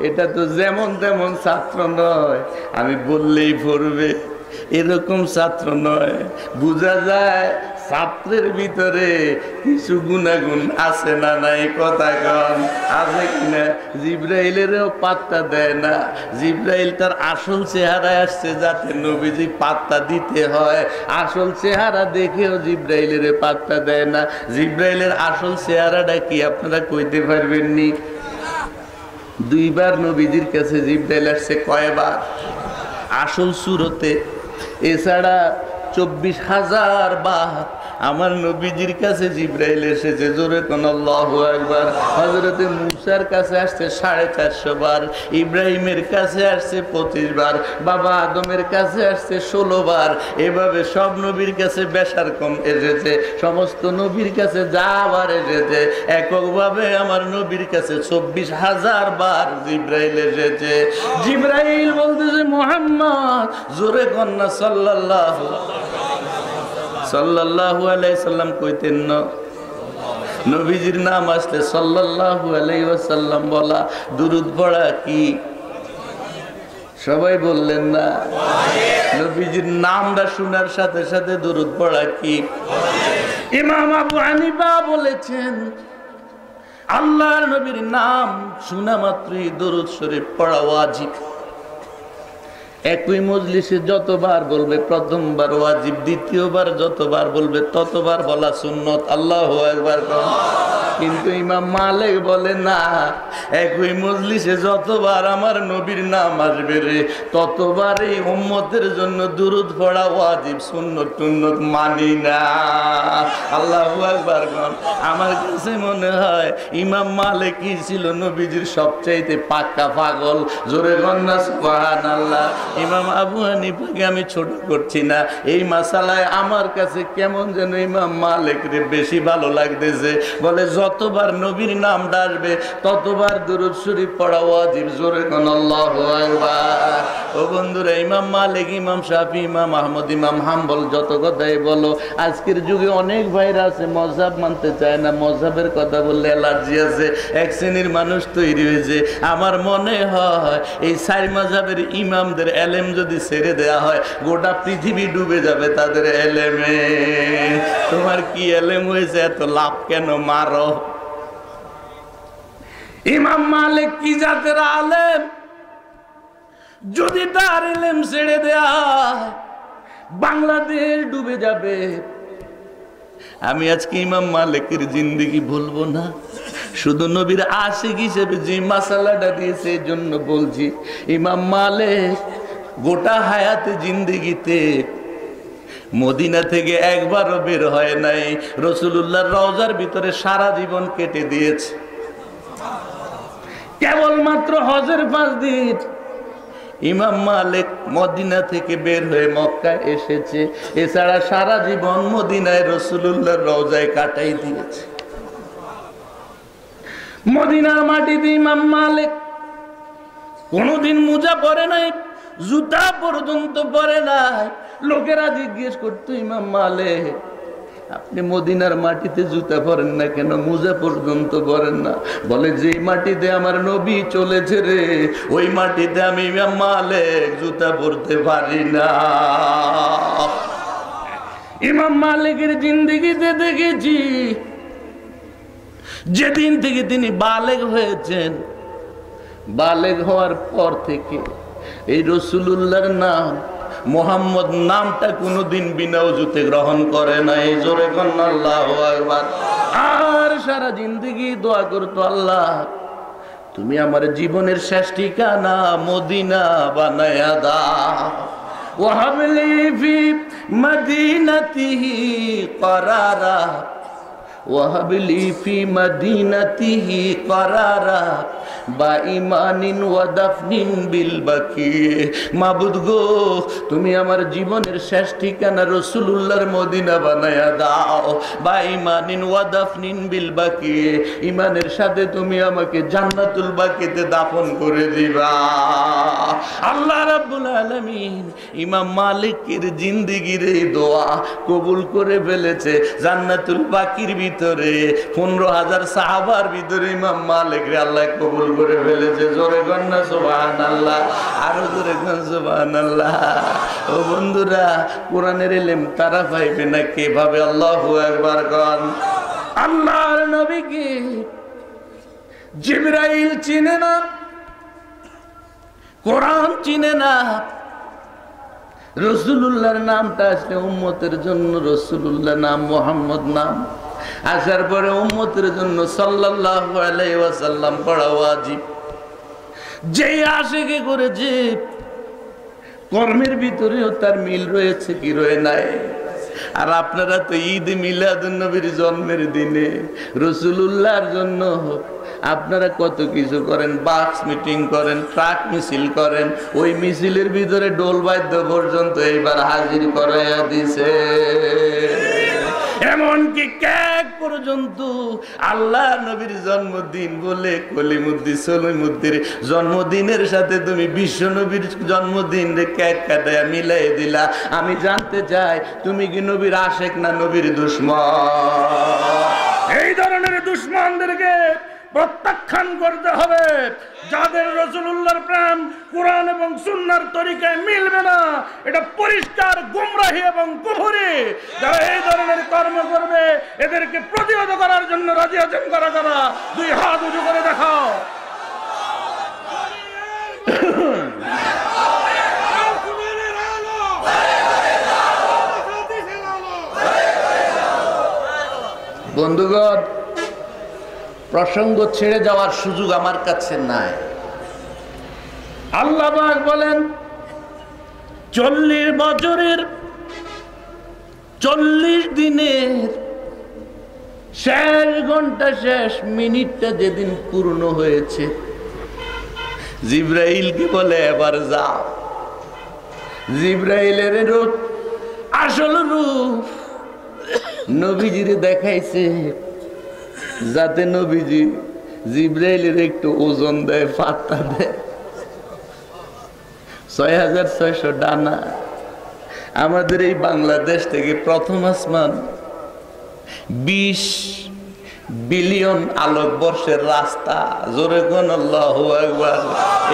S4: এটা তো যেমন তেমন ছাত্র নয়, আমি বললেই পড়বে এরকম ছাত্র নয়। বোঝা যায় ছাত্রের ভিতরে কিছু গুণাগুণ আছে না নাই, কথা কন আছে কিনা। জিবরাইলেরও পাত্তা দেয় না। জিবরাইল তার আসল চেহারায় আসছে যাতে নবীজি পাত্তা দিতে হয়। আসল চেহারা দেখেও জিবরাইলের পাত্তা দেয় না। জিবরাইলের আসল চেহারাটা কি আপনারা কইতে পারবেননি? 2 বার নবীজির কাছে জিবরাইল আসছে। কয়বার? আসল সুরতে। এছাড়া 24,000 বার আমার নবীজির কাছে জিবরাইল এসেছে। জোরে কোন আল্লাহু আকবার। হযরতে মূসার কাছে আসছে 450 বার, ইব্রাহিমের কাছে আসছে 25 বার, বাবা আদমের কাছে আসছে 16 বার। এভাবে সব নবীর কাছে বেশার কম এসেছে। সমস্ত নবীর কাছে যা বার এসেছে, এককভাবে আমার নবীর কাছে 24,000 বার জিবরাইল এসেছে। জিবরাইল বলতেছে মুহাম্মদ, জোরে কোন না সাল্লাল্লাহু সাল্লাল্লাহু আলাইহি সাল্লাম কইতেন না। নবীজির নাম আসলে সাল্লাল্লাহু আলাইহি ওয়াসাল্লাম বলা, দুরূদ পড়া কি সবাই বললেন না? নবীজির নামটা শোনার সাথে সাথে দুরূদ পড়া কি? ইমাম আবু হানিফা বলেছেন আল্লাহর নবীর নাম শোনা মাত্রই দুরূদ শরীফ পড়া ওয়াজিব। একই মজলিসে যতবার বলবে প্রথমবার ওয়াজিব, দ্বিতীয়বার যতবার বলবে ততবার বলা সুন্নত। আল্লাহু আকবার। কিন্তু ইমাম মালিক বলে না, একই মজলিসে যতবার আমার নবীর নাম আসবে রে ততবার এই উম্মতের জন্য দুরূদ পড়া ওয়াজিব, সুন্নত টুন্নত মানি না। আল্লাহু আকবার। আমার কাছে মনে হয় ইমাম মালিক কি ছিল নবীজির সবচাইতে পাক্কা পাগল। জোরে গন্না সুবহানাল্লাহ। ইমাম আবু হানিফাকে আমি ছোট করছি না, এই মাসালায় আমার কাছে কেমন যেন ইমাম মালিক রে বেশি ভালো লাগতেছে। বলে যতবার নবীর নাম ডাকবে ততবার দুরূদ শরীফ পড়া ওয়াজিব। জোরে কোন আল্লাহু আকবার। ও বন্ধুরা, ইমাম মালিক, ইমাম শাফি, ইমাম আহমদ, ইমাম হাম্বল, যত কথাই বলো, আজকের যুগে অনেক ভাইরা আছে মযহাব মানতে চায় না। মযহাবের কথা বললে অ্যালার্জি আছে। এক শ্রেণীর মানুষ তৈরি হয়েছে। আমার মনে হয় এই 4 মাযহাবের ইমামদের এলেম যদি ছেড়ে দেয়া হয় গোটা পৃথিবী ডুবে যাবে তাদের এলেমে। তোমার কি এলেম হয়েছে, এত লাভ কেন মারো? ইমাম মালিক কি জাতের আলেম? যদি তার এলেম ছেড়ে দেয়া বাংলাদেশ ডুবে যাবে। আমি আজকে ইমাম মালিকের জিন্দেগি ভুলবো না। শুধু নবীর আশিক হিসেবে যে মাসালাটা দিয়েছে এই জন্য বলছি। ইমাম মালিক গোটা হায়াতে জিন্দেগিতে মদিনা থেকে একবারও বের হয় নাই। রাসূলুল্লাহর রওজার ভিতরে সারা জীবন কেটে দিয়েছে। কেবলমাত্র হজের 5 দিন ইমাম মালিক মদিনা থেকে বের হয়ে মক্কায় এসেছে। এছাড়া সারা জীবন মদিনায় রাসূলুল্লাহর রওজায় কাটাই দিয়েছে। মদিনার মাটিতে ইমাম মালিক কোনোদিন মোজা পরে নাই, জুতা পর্যন্ত পরে নাই। লোকেরা জিজ্ঞেস করতো ইমাম মালিক, আপনি মদিনার মাটিতে জুতা পরেন না কেন, মোজা পর্যন্ত পরেন না? বলে যে মাটিতে আমার নবী চলেছে রে, ওই মাটিতে আমি ইমাম মালিক জুতা পরতে পারি না। ইমাম মালিকের জিন্দেগিতে দেখেছি যেদিন থেকে তিনি বালেগ হয়েছেন, বালেগ হওয়ার পর থেকে এই রাসূলুল্লাহর নাম মুহাম্মদ নামটা কোনোদিন বিনা ওযুতে গ্রহণ করে নাই। জোরে কোন আল্লাহু আকবার। আর সারা জিন্দেগি দোয়া করতো, আল্লাহ তুমি আমার জীবনের শেষ ঠিকানা মদিনা বানায়া দাও। ওয়াহাবলি ফি মদিনাতিহি করারা, ওয়াহাবলি ফি মদিনাতিহি করারা বা ইমানিন ওয়া দাফনিন বিল বাকি। মাবুদ গো, তুমি আমার জীবনের শেষ ঠিকানা রাসূলুল্লাহর মদিনা বানায়া দাও। বা ইমানিন ওয়া দাফনিন বিল বাকি, ইমানের সাথে তুমি আমাকে জান্নাতুল বাকিতে দাফন করে দিবা। আল্লাহ রাব্বুল আলামিন ইমাম মালিকের জিন্দেগির এই দোয়া কবুল করে ফেলেছে। জান্নাতুল বাকির ভিতরে 15,000 সাহাবার ভিতরে ইমাম মালিক রে আল্লাহ কবুল করে ফেলেছে। জোরে কন্যা সুবহানাল্লাহ, আরো জোরে কন্যা সুবহানাল্লাহ। ও বন্ধুরা, কোরআনের ইলম তারা পাইবে না কিভাবে? আল্লাহু আকবার কোন। আল্লাহর নবীকে জিবরাইল চিনে না, কোরআন চিনে না। রাসূলুল্লাহর নামটা আসলে উম্মতের জন্য রাসূলুল্লাহ নাম, মুহাম্মদ নাম আসার পরে উম্মতের জন্য সাল্লাল্লাহু আলাইহি ওয়াসাল্লাম পড়া ওয়াজিব। যে আশিকি করেছে কর্মের ভিতরেও তার মিল রয়েছে কি রয়ে নাই? আর আপনারা তো ঈদ মিলাদুন নবীর জন্মের দিনে রাসূলুল্লাহর জন্য আপনারা কত কিছু করেন, বাক্স মিটিং করেন, ট্রাক মিছিল করেন, ওই মিছিলের ভিতরে ডোল বাদ্য পর্যন্ত এইবার হাজির করাইয়া দিছে। এমনকি কেক পর্যন্ত আল্লাহ নবীর জন্মদিন বলে কলিমুদ্দিন সলিমুদ্দির জন্মদিনের সাথে তুমি বিশ্ব নবীর জন্মদিন রে কেক কাটায়া মিলাই দিলা। আমি জানতে চাই তুমি কি নবীর আশেক না নবীর দুশমন? এই ধরনের দুশমনদেরকে প্রত্যাখ্যান করতে হবে। যাদের রাসূলুল্লাহর প্রেম কোরআন এবং সুন্নাহর তরিকায় মিলবে না, এটা পরিষ্কার গুমরাহি এবং কুফরি। যারা এই ধরনের কর্ম করবে এদেরকে প্রতিহত করার জন্য রাজি আছেন? করা যারা দুই হাত উঁচু করে দেখাও। বন্ধুগণ, প্রসঙ্গ ছেড়ে যাওয়ার সুযোগ আমার কাছে নাই। আল্লাহ পাক বলেন 40 বছরের 40 দিনের শেষ ঘন্টা, শেষ মিনিটটা যেদিন পূর্ণ হয়েছে, জিবরাইলকে বলে এবার যাও। জিবরাইলের রূপ, আসল রূপ নবীজিরে দেখাইছে, যাতে নবীজি জিবরাইলের একটু ওজন দেয়, পাত্তা দেয়। 6600 ডানা। আমাদের এই বাংলাদেশ থেকে প্রথম আসমান 20 বিলিয়ন আলোকবর্ষের রাস্তা। জোরে কোন আল্লাহু আকবার।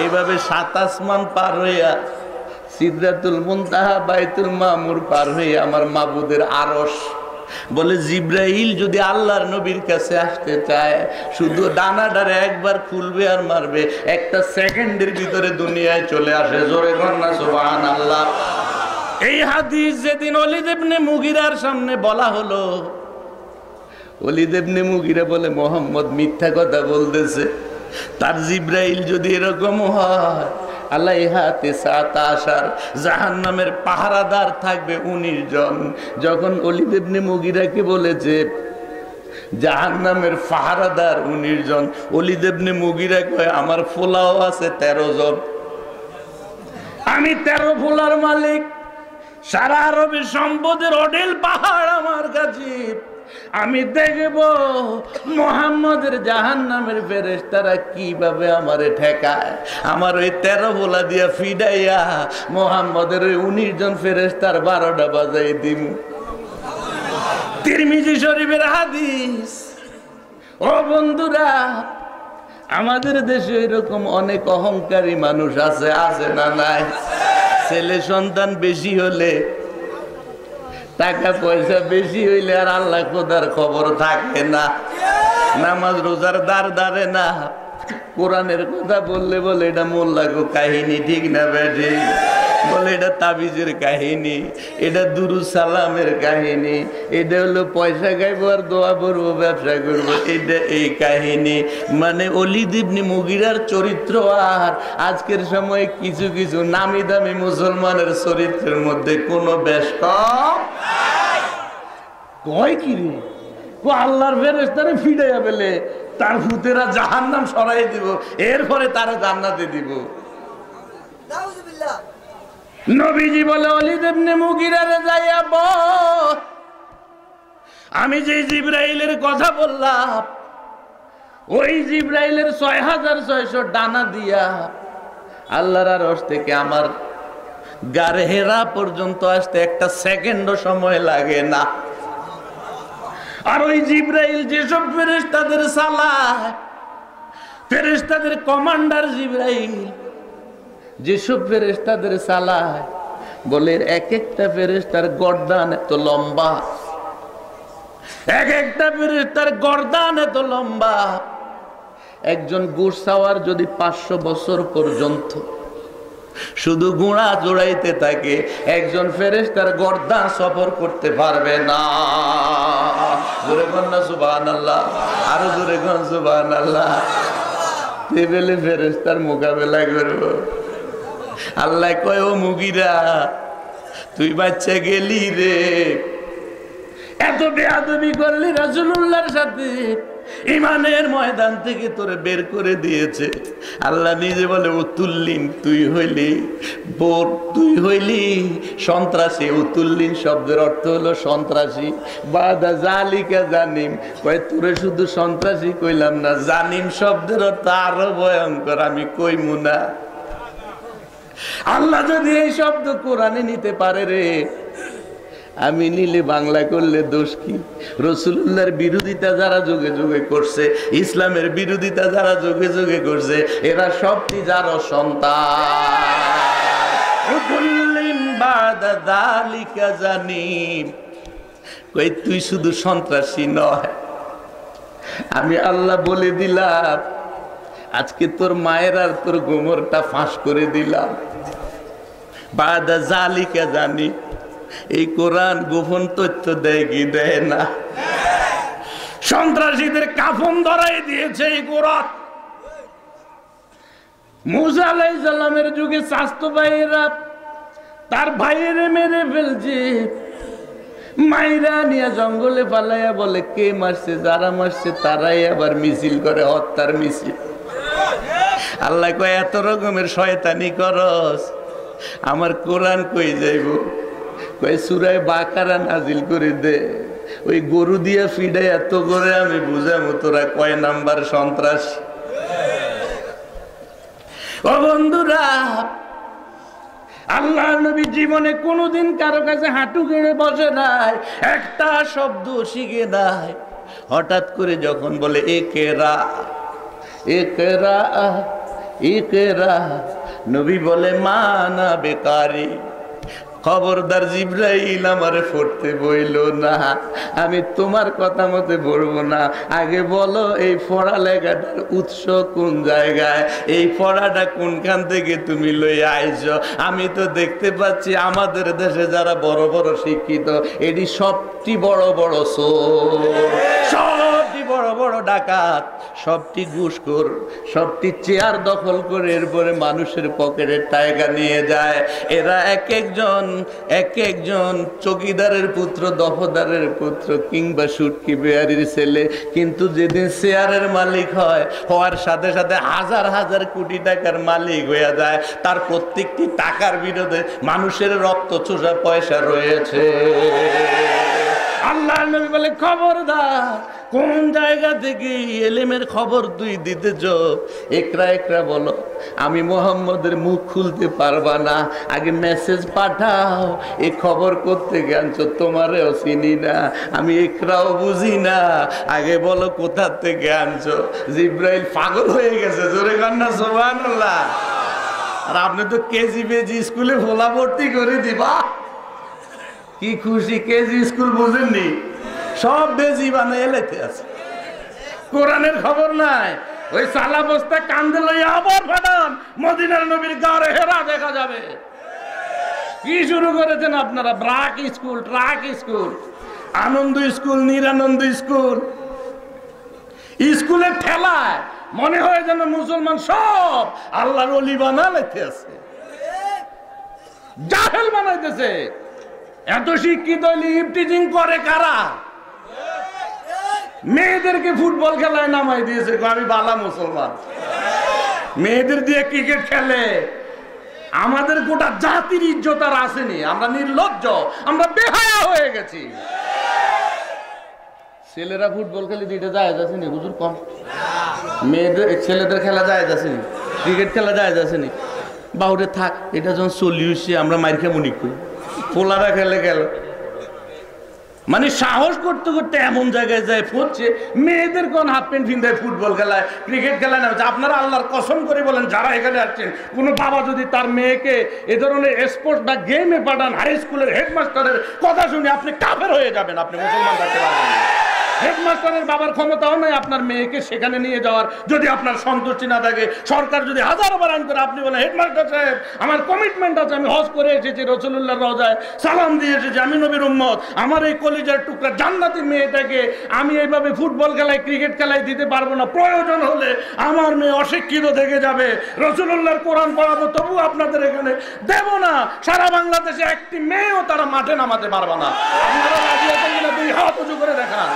S4: এইভাবে 7 আসমান পার হইয়া সিদরাতুল মুনতাহা বাইতুল মামুর পার হইয়া আমার মাবুদের আরশ। বলে জিবরাইল যদি আল্লাহর নবীর কাছে আসতে চায় শুধু ডানাটারে একবার খুলবে আর মারবে, একটা সেকেন্ডের ভিতরে দুনিয়ায় চলে আসে। জোরে কন্যা সুবহানাল্লাহ। এই হাদিস যেদিন ওলীদ ইবনে মুগীরার সামনে বলা হলো, ওলীদ ইবনে মুগীরা বলে মুহাম্মদ মিথ্যা কথা বলতেছে। তার জিবরাইল যদি এরকম হয়, আল্লাহ হাতে 7 জাহান্নামের পাহারাদার থাকবে 19 জন। যখন ওলীদ ইবনে মুগীরাকে বলেছে জাহান্নামের পাহারাদার 19 জন, ওলীদ ইবনে মুগীরা কয় আমার ফোলাও আছে 13 জন। আমি 13 ফোলার মালিক, সারা আরবের সম্পদের অঢেল পাহাড় আমার কাছে। আমি দেখব মুহাম্মদের জাহান্নামের ফেরেশতারা কিভাবে আমারে ঠেকায়। আমার ওই 13 ভোলা দিয়া ফিডাইয়া মুহাম্মদের ওই 19 জন ফেরেশতার 12টা বাজাই দিম। তিরমিজি শরীফের হাদিস। ও বন্ধুরা, আমাদের দেশে এরকম অনেক অহংকারী মানুষ আছে, আছে না নাই? ছেলে সন্তান বেশি হলে, টাকা পয়সা বেশি হইলে আর আল্লাহ খোদার খবর থাকে না, নামাজ রোজার দ্বার দাঁড়ে না, কোরআনের কথা বললে বলে এটা মোল্লা গো কাহিনী, ঠিক না বেঠি? বলে এটা তাবিজের কাহিনী, এটা দুরুদ সালামের কাহিনী, এটা হলো পয়সা খাইবো আর দোয়া করবো, ব্যবসা করবো, এটা এই কাহিনী। মানে ওলীদ ইবনে মুগীরার চরিত্র আর আজকের সময়ে কিছু কিছু নামি দামি মুসলমানের চরিত্রের মধ্যে কোনো বেশ কম কয় কি রে, আল্লাহর ফেরেশতারে ফিডাইয়া ফেলে তার ভূতেরা জাহান্নাম সরাই দিব, এরপরে তারা জান্নাতে দিব। নবীজি বলে ওলীদ ইবনে মুগীরারে যাইয়া বল, আমি যে জিবরাইলের কথা বললাম ওই জিবরাইলের 6600 ডানা দিয়া আল্লাহর আরশ থেকে আমার গারে হেরা পর্যন্ত আসতে একটা সেকেন্ডও সময় লাগে না। আর ওই জিবরাইল যেসব ফেরেশতাদের সালায়, ফেরেশতাদের কমান্ডার জিবরাইল যেসব ফেরেশতাদের সালায়, বলে এক একটা ফেরেশতার গর্দান এত লম্বা, এক একটা ফেরেশতার গর্দান এত লম্বা, একজন গোসাওয়ার যদি 500 বছর পর্যন্ত শুধু গুণা জোড়াইতে থাকে, একজন ফেরেশতার গর্দান সফর করতে পারবে না। জোরে কোন না সুবহানাল্লাহ, আরো জোরে কোন সুবহানাল্লাহ। টেবিলে ফেরেশতার মোকাবেলা করব। আল্লাহ কয় ও মুগীরা তুই বাচ্চা গেলি রে, এত বেয়াদবি করলি রাসূলুল্লাহর সাথে, ইমানের ময়দান থেকে তোরে বের করে দিয়েছে। আল্লাহ নিজে বলে উতুল্লিন, তুই হইলি বোর, তুই হইলি সন্ত্রাসী। উতুল্লিন শব্দের অর্থ হলো সন্ত্রাসী। বাদা জালিকা জানিম, কয় তোরে শুধু সন্ত্রাসী কইলাম না, জানিম শব্দের অর্থ আরো ভয়ঙ্কর, আমি কইমু না। আল্লাহ যদি এই শব্দ কোরআনে নিতে পারে রে, আমি নিলে বাংলা করলে দোষ কি? রাসূলুল্লাহর বিরোধিতা যারা যুগে যুগে করছে, ইসলামের বিরোধিতা যারা যুগে যুগে করছে, এরা সবটি যার সন্তান। কই তুই শুধু সন্ত্রাসী নয়, আমি আল্লাহ বলে দিলাম আজকে তোর মায়ের আর তোর গোমরটা ফাঁস করে দিলাম। বাদা জালিকা জানি, এই কোরআন গোপন তথ্য দেয় কি দেয় না? সন্ত্রাসীদের কাফন ধরাই দিয়েছে এই কোরআন। মুসা আলাইহিস সালামের যুগে স্বাস্থ্য ভাইয়েরা তার ভাইয়ের মেরে ফেলছে, মাইরা নিয়ে জঙ্গলে পালাইয়া বলে কে মারছে, যারা মারছে তারাই আবার মিছিল করে, হত্যার মিছিল। আল্লাহ কয় এত রকমের শয়তানি করস, আমার কোরআন কই যাইব? কয় সূরা বাকারা নাজিল করে দে, ওই গরু দিয়া ফিডাই এত করে আমি বুঝামু তোরা কয় নাম্বার সন্ত্রাসী। ও বন্ধুরা, আল্লাহ নবী জীবনে কোনোদিন কারো কাছে হাঁটু গেড়ে বসে নাই, একটা শব্দ শিখে নাই। হঠাৎ করে যখন বলে একেরা একেরা একেরা, নবী বলে মানা বেকারি, খবরদার জিবরাইল আমারে পড়তে বইল না, আমি তোমার কথা মতে পড়বো না। আগে বলো এই পড়ালেখাটার উৎস কোন জায়গায়, এই পড়াটা কোনখান থেকে তুমি লই আইছো? আমি তো দেখতে পাচ্ছি আমাদের দেশে যারা বড় বড় শিক্ষিত, এটি সবটি বড় বড় চোর, সবটি বড় বড় ডাকাত, সবটি ঘুষখোর, সবটি চেয়ার দখল করে এরপরে মানুষের পকেটের টাকা নিয়ে যায়। এরা এক একজন চৌকিদারের পুত্র, দফদারের পুত্র, কিংবা সুটকি বেয়ারির ছেলে, কিন্তু যেদিন শেয়ারের মালিক হওয়ার সাথে সাথে হাজার হাজার কোটি টাকার মালিক হয়ে যায়, তার প্রত্যেকটি টাকার বিরোধে মানুষের রক্ত চোষা পয়সা রয়েছে। আল্লাহ নবী বলে খবরদার, কোন জায়গা থেকে এলেমের খবর তুই দিতেছ? একরা একরা বলো, আমি মুহাম্মদের মুখ খুলতে পারবা না, আগে মেসেজ পাঠাও। এই খবর করতে আনছো? তোমারেও চিনি না, আমি একরাও বুঝি না, আগে বলো কোথা থেকে আনছো। জিব্রাইল পাগল হয়ে গেছে, জোরে কান্না সুবহানাল্লাহ। আর আপনি তো কেজি বেজি স্কুলে ভোলা ভর্তি করে দিবা, কি খুশি! কেজি স্কুল বুঝেননি, সব বেজি বানায় এলাইতে আছে, কোরআনের খবর নাই।
S5: ওই সালা বস্তা কান্দে লইয়া আবার ফাটান, মদিনার নবীর গাড়ে হেরা দেখা যাবে। কি শুরু করেছেন আপনারা? ব্রাক স্কুল, ট্রাক স্কুল, আনন্দ স্কুল, নিরানন্দ স্কুল, স্কুলের ঠেলায় মনে হয় যেন মুসলমান সব আল্লাহর ওলি বানাইতে আছে, জাহেল বানাইতেছে। এত শিক্ষিত ইফটিজিং করে কারা? মেয়েদেরকে ফুটবল খেলায় নামাই দিয়েছে, আমি বালা মুসলমান। মেয়েদের দিয়ে ক্রিকেট খেলে, আমাদের গোটা জাতির ইজ্জত আর আসেনি। আমরা নির্লজ্জ, আমরা বেহায়া হয়ে গেছি। ছেলেরা ফুটবল খেলে দিতে যায় যাচ্ছেনি হুজুর কম, মেয়েদের ছেলেদের খেলা যায় যাচ্ছেনি, ক্রিকেট খেলা যায় যাচ্ছেনি। বাউরে থাক, এটা যখন চলিয়েছে আমরা মাইর খেয়ে মনে করি, পোলারা খেলে গেল। মানে সাহস করতে করতে এমন জায়গায় যায় পড়ছে, মেয়েদের কোন হাফ প্যান্ট ফিন্দায় ফুটবল খেলায়, ক্রিকেট খেলায় না। আপনারা আল্লাহর কসম করে বলেন, যারা এখানে আসছেন, কোনো বাবা যদি তার মেয়েকে এ ধরনের স্পোর্টস বা গেমে পাঠান, হাই স্কুলের হেডমাস্টারের কথা শুনে আপনি কাফের হয়ে যাবেন, আপনি মুসলমান থাকতে পারবেন না। হেডমাস্টারের বাবার ক্ষমতাও নাই আপনার মেয়েকে সেখানে নিয়ে যাওয়ার, যদি আপনার সন্তুষ্টি না থাকে। সরকার যদি হাজারবার আইন করে, আপনি বলেন হেডমাস্টার সাহেব আমার কমিটমেন্ট আছে, আমি হজ করে এসেছি, রাসূলুল্লাহর রওজায় সালাম দিয়ে এসেছি, আমি নবীর উম্মত, আমার এই কলিজার টুকরা জান্নাতি মেয়েটাকে আমি এইভাবে ফুটবল খেলায়, ক্রিকেট খেলায় দিতে পারবো না। প্রয়োজন হলে আমার মেয়ে অশিক্ষিত থেকে যাবে, রাসূলুল্লাহর কোরআন পড়াবো, তবু আপনাদের এখানে দেব না। সারা বাংলাদেশে একটি মেয়েও তারা মাঠে নামাতে পারবে না। আপনারা রাজি আছেন কিনা? দুই হাত উঁচু করে দেখান।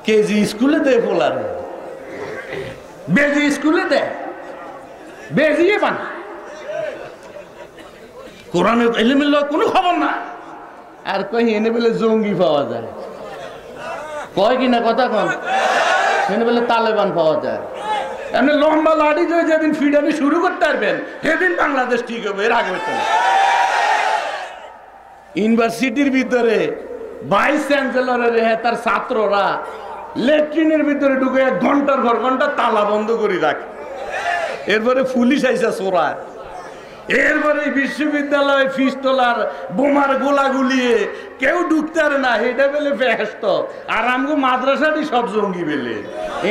S5: কেজি স্কুলে দেয় পোলারে, বেজি স্কুলে দেয়, বেজিয়ে বানা। কোরআনের এলিমের কোনো খবর না। আর কই এনে বলে জঙ্গি পাওয়া যায়, কয় কিনা কথা কন, এনে বলে তালেবান পাওয়া যায়। এমনি লম্বা লাঠি দিয়ে যেদিন ফিডানি শুরু করতে পারবেন, সেদিন বাংলাদেশ ঠিক হবে, এর আগে হতো না। ইউনিভার্সিটির ভিতরে ভাইস চ্যান্সেলরের তার ছাত্ররা ল্যাট্রিনের ভিতরে ঢুকে 1 ঘন্টার পর ঘন্টা তালা বন্ধ করে রাখে। এরপরে পুলিশ আইসা চোরায়। এরপরে বিশ্ববিদ্যালয় ফিস্টলার বোমার গোলা গুলিয়ে কেউ ঢুকতে পারে না, এটা বেলে ব্যস্ত। আর আমগো মাদ্রাসাটি সব জঙ্গি বেলে,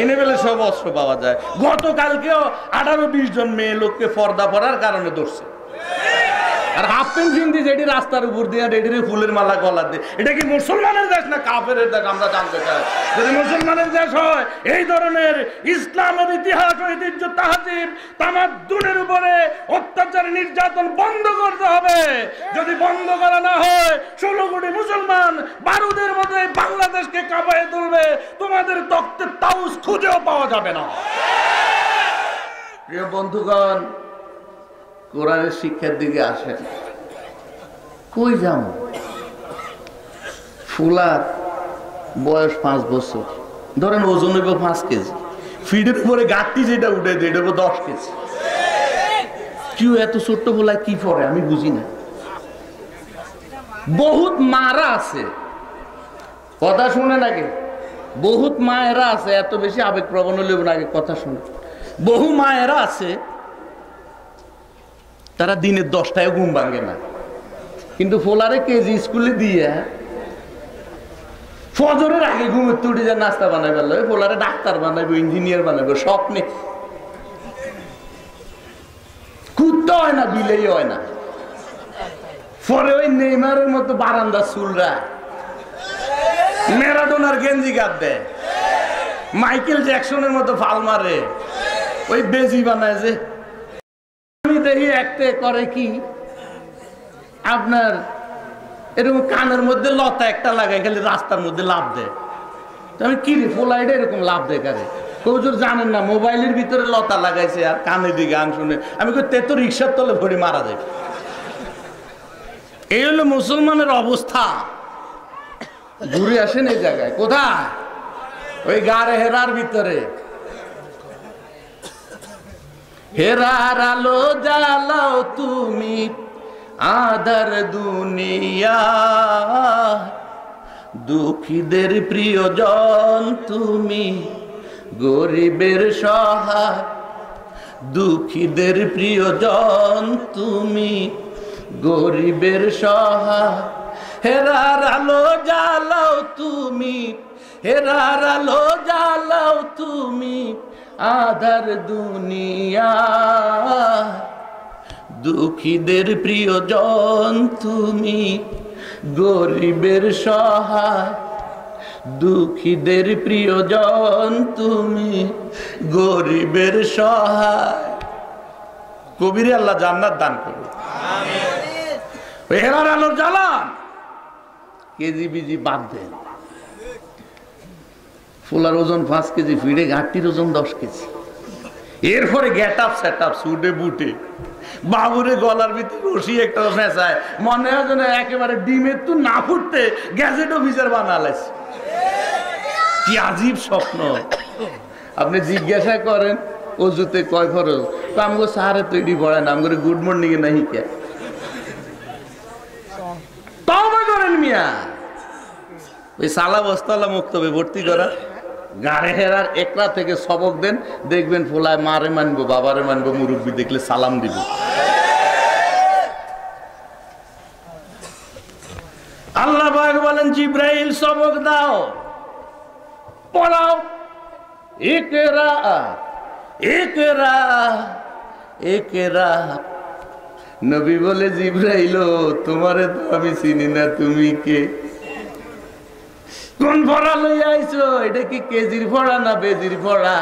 S5: এনে বেলে সব অস্ত্র পাওয়া যায়। গতকালকেও 18-20 জন মেয়ে লোককে পর্দা পরার কারণে ধরছে। আর হাফ প্যান্ট ফিন্দি যেটি রাস্তার উপর দিয়ে রেডিরে ফুলের মালা গলা দিয়ে, এটা কি মুসলমানের দেশ না কাফের দেশ? আমরা জানতে চাই। যদি মুসলমানের দেশ হয়, এই ধরনের ইসলামের ইতিহাস, ঐতিহ্য, তাহজিব, তামাদ্দুনের উপরে অত্যাচার, নির্যাতন বন্ধ করতে হবে। যদি বন্ধ করা না হয়, 16 কোটি মুসলমান বারুদের মধ্যে বাংলাদেশকে কাঁপায় তুলবে। তোমাদের তক্তে তাউস খুঁজেও পাওয়া যাবে না। প্রিয় বন্ধুগণ, কোরআনের শিক্ষার দিকে আসেন। কই যাম? ফুলার বয়স 5 বছর, ধরেন ওজন হইব 5 কেজি, ফিডের উপরে গাঁটটি যেটা উঠে দেয় এটা 10 কেজি। কেউ এত ছোট্ট ফুলায় কি পরে আমি বুঝি না। বহুত মারা আছে, কথা শুনে নাকি? বহুত মায়েরা আছে, এত বেশি আবেগ প্রবণ হলেও নাকি কথা শুনে। বহু মায়েরা আছে, তারা দিনের 10টায় ঘুম ভাঙে না, কিন্তু ফোলারে কেজি স্কুলে দিয়ে ফজরের আগে ঘুমের তুড়ি যা নাস্তা বানাবে, ফোলারে ডাক্তার বানাবে, ইঞ্জিনিয়ার বানাবে, স্বপ্নে। কুত্তা হয় না, বিলেই হয় না। পরে ওই নেইমারের মতো বারান্দা চুলরা, ম্যারাডোনার গেঞ্জি গাদ দেয়, মাইকেল জ্যাকসনের মতো ফাল মারে, ওই বেজি বানায়। যে আমি দেখি একটা করে কি, আপনার এরকম কানের মধ্যে লতা একটা লাগাই, খালি রাস্তার মধ্যে লাভ দেয়। আমি কি রে ফোলাইটা এরকম লাভ দেয় কারে? কৌজোর জানেন না, মোবাইলের ভিতরে লতা লাগাইছে আর কানে দিয়ে গান শুনে। আমি কই তে তো রিক্সার তলে ভরে মারা যায়। এই হলো মুসলমানের অবস্থা। ঘুরে আসেন এই জায়গায়, কোথায়? ওই গাড়ে হেরার ভিতরে। হেরার আলো জ্বালাও তুমি আধার দুনিয়া, দুঃখীদের প্রিয়জন তুমি, গরিবের সহায়। দুঃখীদের প্রিয়জন তুমি, গরিবের সহায়, হেরার আলো জ্বালাও তুমি, হেরার আলো জ্বালাও তুমি, আধার দুনিয়া, দুঃখীদের প্রিয়জন তুমি, গরিবের সহায়, দুঃখীদের প্রিয়জন তুমি, গরিবের সহায়। কবিরে আল্লাহ জান্নাত দান করবে। ওই হেরার আলোর জ্বালান কেজি বিজি বাদ দেন। ফুলার ওজন 5 কেজি, ফিরে ঘাটতির ওজন 10 কেজি। এরপরে গেট আপ সেট আপ, সুটে বুটে, বাবুরে গলার ভিতরে বসিয়ে একটা ফেঁসায়, মনে হয় যেন একেবারে ডিমের তো না ফুটতে গ্যাজেট অফিসার বানালাইছে। কি আজীব স্বপ্ন। আপনি জিজ্ঞাসা করেন অজুতে কয় ফরজ, তো আমগো সাহারে তৈরি পড়ায় না, আমগো গুড মর্নিং এ নাহি কে তওবা করেন মিয়া। ওই সালা বস্তালা মুক্তবে ভর্তি করা, গাড়ে হেরার একলা থেকে সবক দেন, দেখবেন ফোলায় মারে মানবো, বাবারে মানবো, মুরব্বী দেখলে সালাম দিব। আল্লাহ পাক বলেন জিব্রাইল সবক দাও, পড়াও, ইকরা ইকরা ইকরা। নবী বলে জিব্রাইল তোমারে তো আমি চিনি না, তুমি কে, কোন পড়া লইয়া আইছো? এটা কি কেজির পড়া না বেজির পড়া?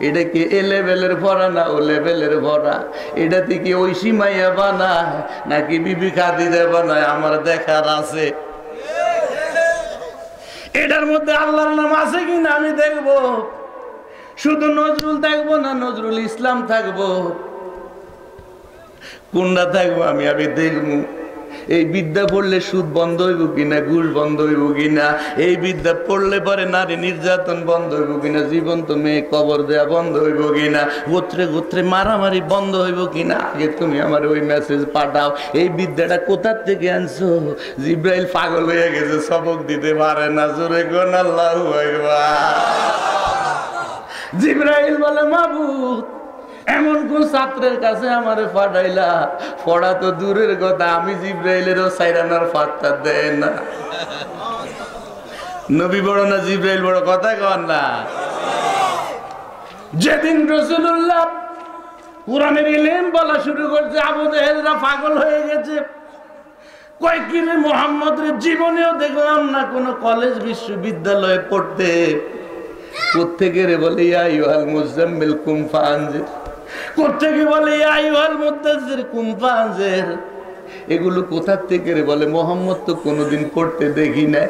S5: এটা কি এ লেভেলের পড়া না ও লেভেলের পড়া? এটাতে কি ঐশী মাইয়া বানায় নাকি বিবি খাদিজা বানায়? আমার দেখার আছে। এটার মধ্যে আল্লাহর নাম আছে কিনা আমি দেখবো। শুধু নজরুল থাকবো না নজরুল ইসলাম থাকবো, কোনটা থাকবো আমি দেখবো। এই বিদ্যা পড়লে সুদ বন্ধ হইব কিনা, ঘুষ বন্ধ হইব কিনা, এই বিদ্যা পড়লে পরে নারী নির্যাতন বন্ধ হইব কিনা, জীবন্ত মেয়ে কবর দেয়া বন্ধ হইব কিনা, গোত্রে গোত্রে মারামারি বন্ধ হইব কিনা, আগে তুমি আমার ওই মেসেজ পাঠাও। এই বিদ্যাটা কোথার থেকে আনছো? জিব্রাইল পাগল হয়ে গেছে, সবক দিতে পারে না। জোরে কোন আল্লাহু আকবার। জিব্রাইল বলে মাবুদ এমন কোন ছাত্রের কাছে আমারে পাঠাইলা, পড়া তো দূরের কথা, আমি জিব্রাইলেরও সাইরানার পাত্তা দেয় না। নবী বড় না জিব্রাইল বড়? কথা কন না। যেদিন রাসূলুল্লাহ কোরআনের ইলম বলা শুরু করছে, আবু জাহেলরা পাগল হয়ে গেছে। কয় কি রে মুহাম্মদ রে জীবনেও দেখলাম না কোন কলেজ বিশ্ববিদ্যালয়ে পড়তে। কোত্থেকে রে? বলে ইয়া আইয়ুহাল মুজাম্মিল কুম ফাআনজির। কোত্থেকে? বলে ইয়া আইয়ুহাল মুদ্দাসসির কুম ফাআনজির। এগুলো কোথার থেকে রে? বলে মুহাম্মদ তো কোনোদিন পড়তে দেখি না।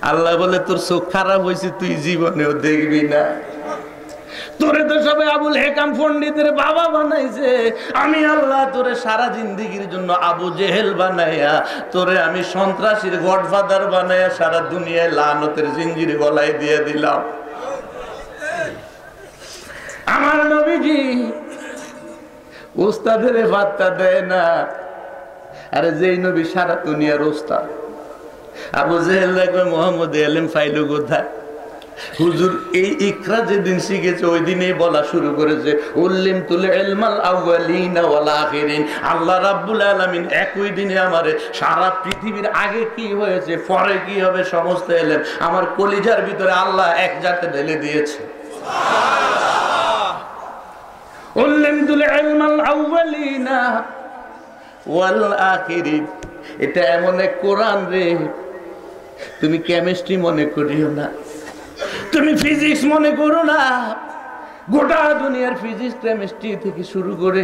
S5: আল্লাহ বলে তোর চোখ খারাপ হয়েছে, তুই জীবনেও দেখবি না। তোরে তো সবাই আবুল হেকাম পণ্ডিতের বাবা বানাইছে, আমি আল্লাহ তোরে সারা জিন্দেগির জন্য আবু জেহেল বানাইয়া, তোরে আমি সন্ত্রাসীর গডফাদার বানাইয়া সারা দুনিয়ায় লানতের জিঞ্জির গলায় দিয়ে দিলাম। আমার নবীজি উস্তাদের পাত্তা দেয় না। আরে যেই নবী সারা দুনিয়ার উস্তাদ, আবু জেহেল দেখবে মোহাম্মদ এলেম ফাইলু কোথায়? হুজুর এই ইকরা যেদিন শিখেছে ওই দিনেই বলা শুরু করেছে উল্লিমতুল ইলমাল আউয়ালিনা ওয়াল আখিরিন। আল্লাহ রাব্বুল আলামিন একই দিনে আমারে সারা পৃথিবীর আগে কি হয়েছে, পরে কি হবে, সমস্ত ইলম আমার কলিজার ভিতরে আল্লাহ এক জাতে ঢেলে দিয়েছে। উল্লিমতুল ইলমাল আউয়ালিনা ওয়াল আখিরিন। এটা এমন এক কোরআন রে, তুমি কেমিস্ট্রি মনে করিও না, তুমি ফিজিক্স মনে করো না। গোটা দুনিয়ার ফিজিক্স কেমিস্ট্রি থেকে শুরু করে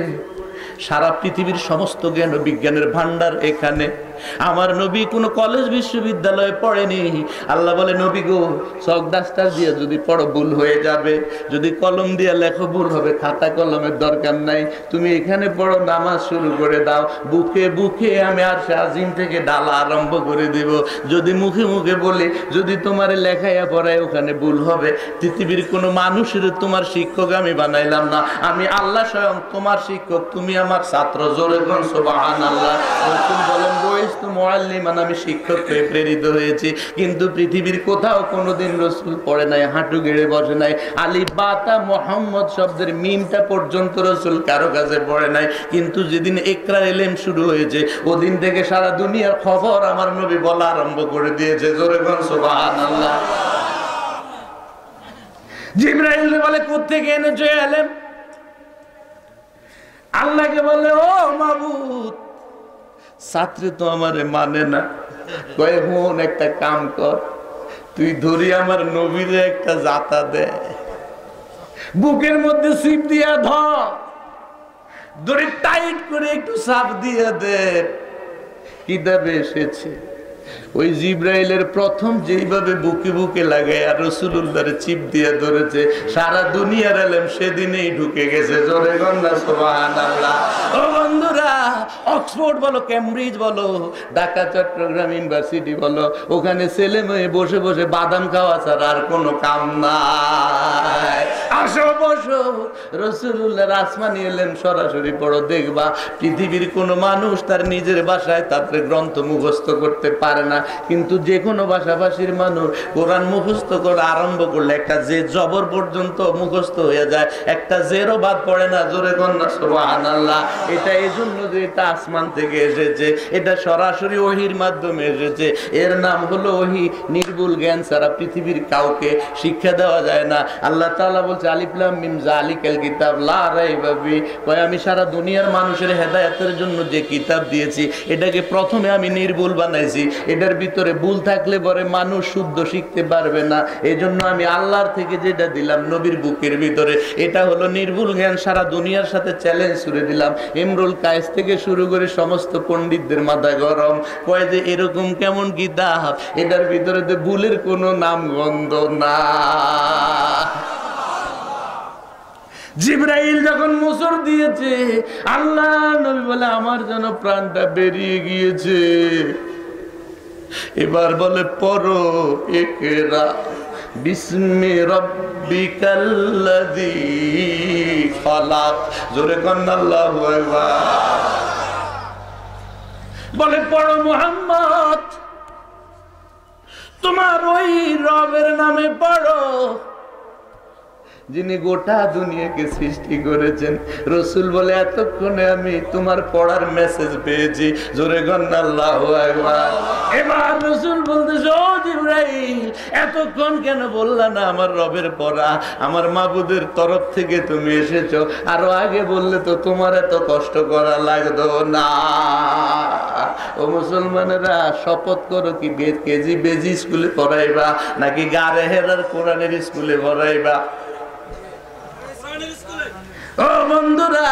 S5: সারা পৃথিবীর সমস্ত জ্ঞান ও বিজ্ঞানের ভান্ডার এখানে। আমার নবী কোনো কলেজ বিশ্ববিদ্যালয়ে পড়েনি। আল্লাহ বলে নবী গো, চক ডাস্টার দিয়ে যদি পড়ো ভুল হয়ে যাবে, যদি কলম দিয়ে লেখো ভুল হবে, খাতা কলমের দরকার নাই, তুমি এখানে পড়ো, নামাজ শুরু করে দাও। বুকে বুকে আমি আরশে আজিম থেকে ডালা আরম্ভ করে দিব। যদি মুখে মুখে বলি, যদি তোমার লেখাইয়া পড়ায় ওখানে ভুল হবে, পৃথিবীর কোনো মানুষের তোমার শিক্ষক আমি বানাইলাম না, আমি আল্লাহ স্বয়ং তোমার শিক্ষক, তুমি আমার ছাত্র। জোরে কোন সুবহানাল্লাহ। রাসূল বলেন বই বুইস্তু মুআল্লিমান, আমি শিক্ষক হয়ে প্রেরিত হয়েছি। কিন্তু পৃথিবীর কোথাও কোনোদিন রাসূল পড়ে নাই, হাঁটু গেড়ে বসে নাই, আলিফ বা তা মুহাম্মদ শব্দের মিমটা পর্যন্ত রাসূল কারো কাছে পড়ে নাই। কিন্তু যেদিন ইকরা ইলম শুরু হয়েছে ওদিন থেকে সারা দুনিয়ার খবর আমার নবী বলা আরম্ভ করে দিয়েছে। জোরে বল সুবহানাল্লাহ। জিবরাইল বলে কোত্থেকে এনেছো ইলম? আল্লাহকে বলে ও মাবুদ, ছাত্রী তো আমারে মানে না, কয়ে হুন একটা কাম কর, তুই ধরি আমার নবীরে একটা জাতা দে, বুকের মধ্যে সিপ দিয়া ধরে টাইট করে একটু চাপ দিয়ে দে। কিতাবে এসেছে ওই জিব্রাইলের প্রথম যেইভাবে বুকে বুকে লাগে আর রাসূলুল্লাহর চিপ দিয়ে ধরেছে, সারা দুনিয়ার ইলম সেদিনেই ঢুকে গেছে। জোরে গন্না সুবহানাল্লাহ। ও বন্ধুরা, অক্সফোর্ড বলো, কেমব্রিজ বলো, ঢাকা চট্টগ্রাম ইউনিভার্সিটি বলো, ওখানে ছেলে মেয়ে বসে বসে বাদাম খাওয়া ছাড়া আর কোনো কাম নাই। আসো বসো, রাসূলুল্লাহর আসমানি ইলম সরাসরি পড়ো, দেখবা পৃথিবীর কোনো মানুষ তার নিজের ভাষায় তার গ্রন্থ মুখস্থ করতে পারে না। কিন্তু যে কোনো ভাষাভাষীর মানুষ কোরআন মুখস্থ করে আরম্ভ করলে একটা যে জবর পর্যন্ত মুখস্থ হয়ে যায়, একটা জেরও বাদ পড়ে না। জোরে কন্যা সুবহানাল্লাহ। এটা এই জন্য যে এটা আসমান থেকে এসেছে, এটা সরাসরি ওহির মাধ্যমে এসেছে। এর নাম হলো ওহি। নির্ভুল জ্ঞান ছাড়া পৃথিবীর কাউকে শিক্ষা দেওয়া যায় না। আল্লাহ তাআলা বলছে আলিফ লাম মিম যালিকাল কিতাব লা রাইবা ফি, কয় আমি সারা দুনিয়ার মানুষের হেদায়েতের জন্য যে কিতাব দিয়েছি এটাকে প্রথমে আমি নির্ভুল বানাইছি। এটার ভিতরে ভুল থাকলে পরে মানুষ শুদ্ধ শিখতে পারবে না। এজন্য আমি আল্লাহর থেকে যেটা দিলাম নবীর বুকের ভিতরে, এটা হলো নির্ভুল জ্ঞান। সারা দুনিয়ার সাথে চ্যালেঞ্জ ছুড়ে দিলাম। ইমরুল কায়েস থেকে শুরু করে সমস্ত পণ্ডিতদের মাথা গরম, কয় যে এরকম কেমন কিতাব, এটার ভিতরে তো ভুলের কোনো নাম গন্ধ না। জিবরাইল যখন মুসর দিয়েছে, আল্লাহ নবী বলে আমার যেন প্রাণটা বেরিয়ে গিয়েছে। এবার বলে পড়ো ইকরা বিসমি রাব্বিকাল্লাযী খালাক। জোরে কন্না আল্লাহু আকবার। বলে পড়ো মুহাম্মদ, তোমার ওই রবের নামে পড়ো যিনি গোটা দুনিয়াকে সৃষ্টি করেছেন। রাসূল বলে এতক্ষণে আমি তোমার পড়ার মেসেজ পেয়েছি। জোরে গন্না আল্লাহু আকবার। এবার রাসূল বলতেছে ও জিবরাইল, এতক্ষণ কেন বললা না আমার রবের পড়া, আমার মাবুদের তরফ থেকে তুমি এসেছো, আরো আগে বললে তো তোমার এত কষ্ট করা লাগতো না। ও মুসলমানেরা, শপথ করো কি কেজি বেজি স্কুলে পড়াইবা নাকি গারে হেরার কোরআনের স্কুলে পড়াইবা? ও বন্ধুরা,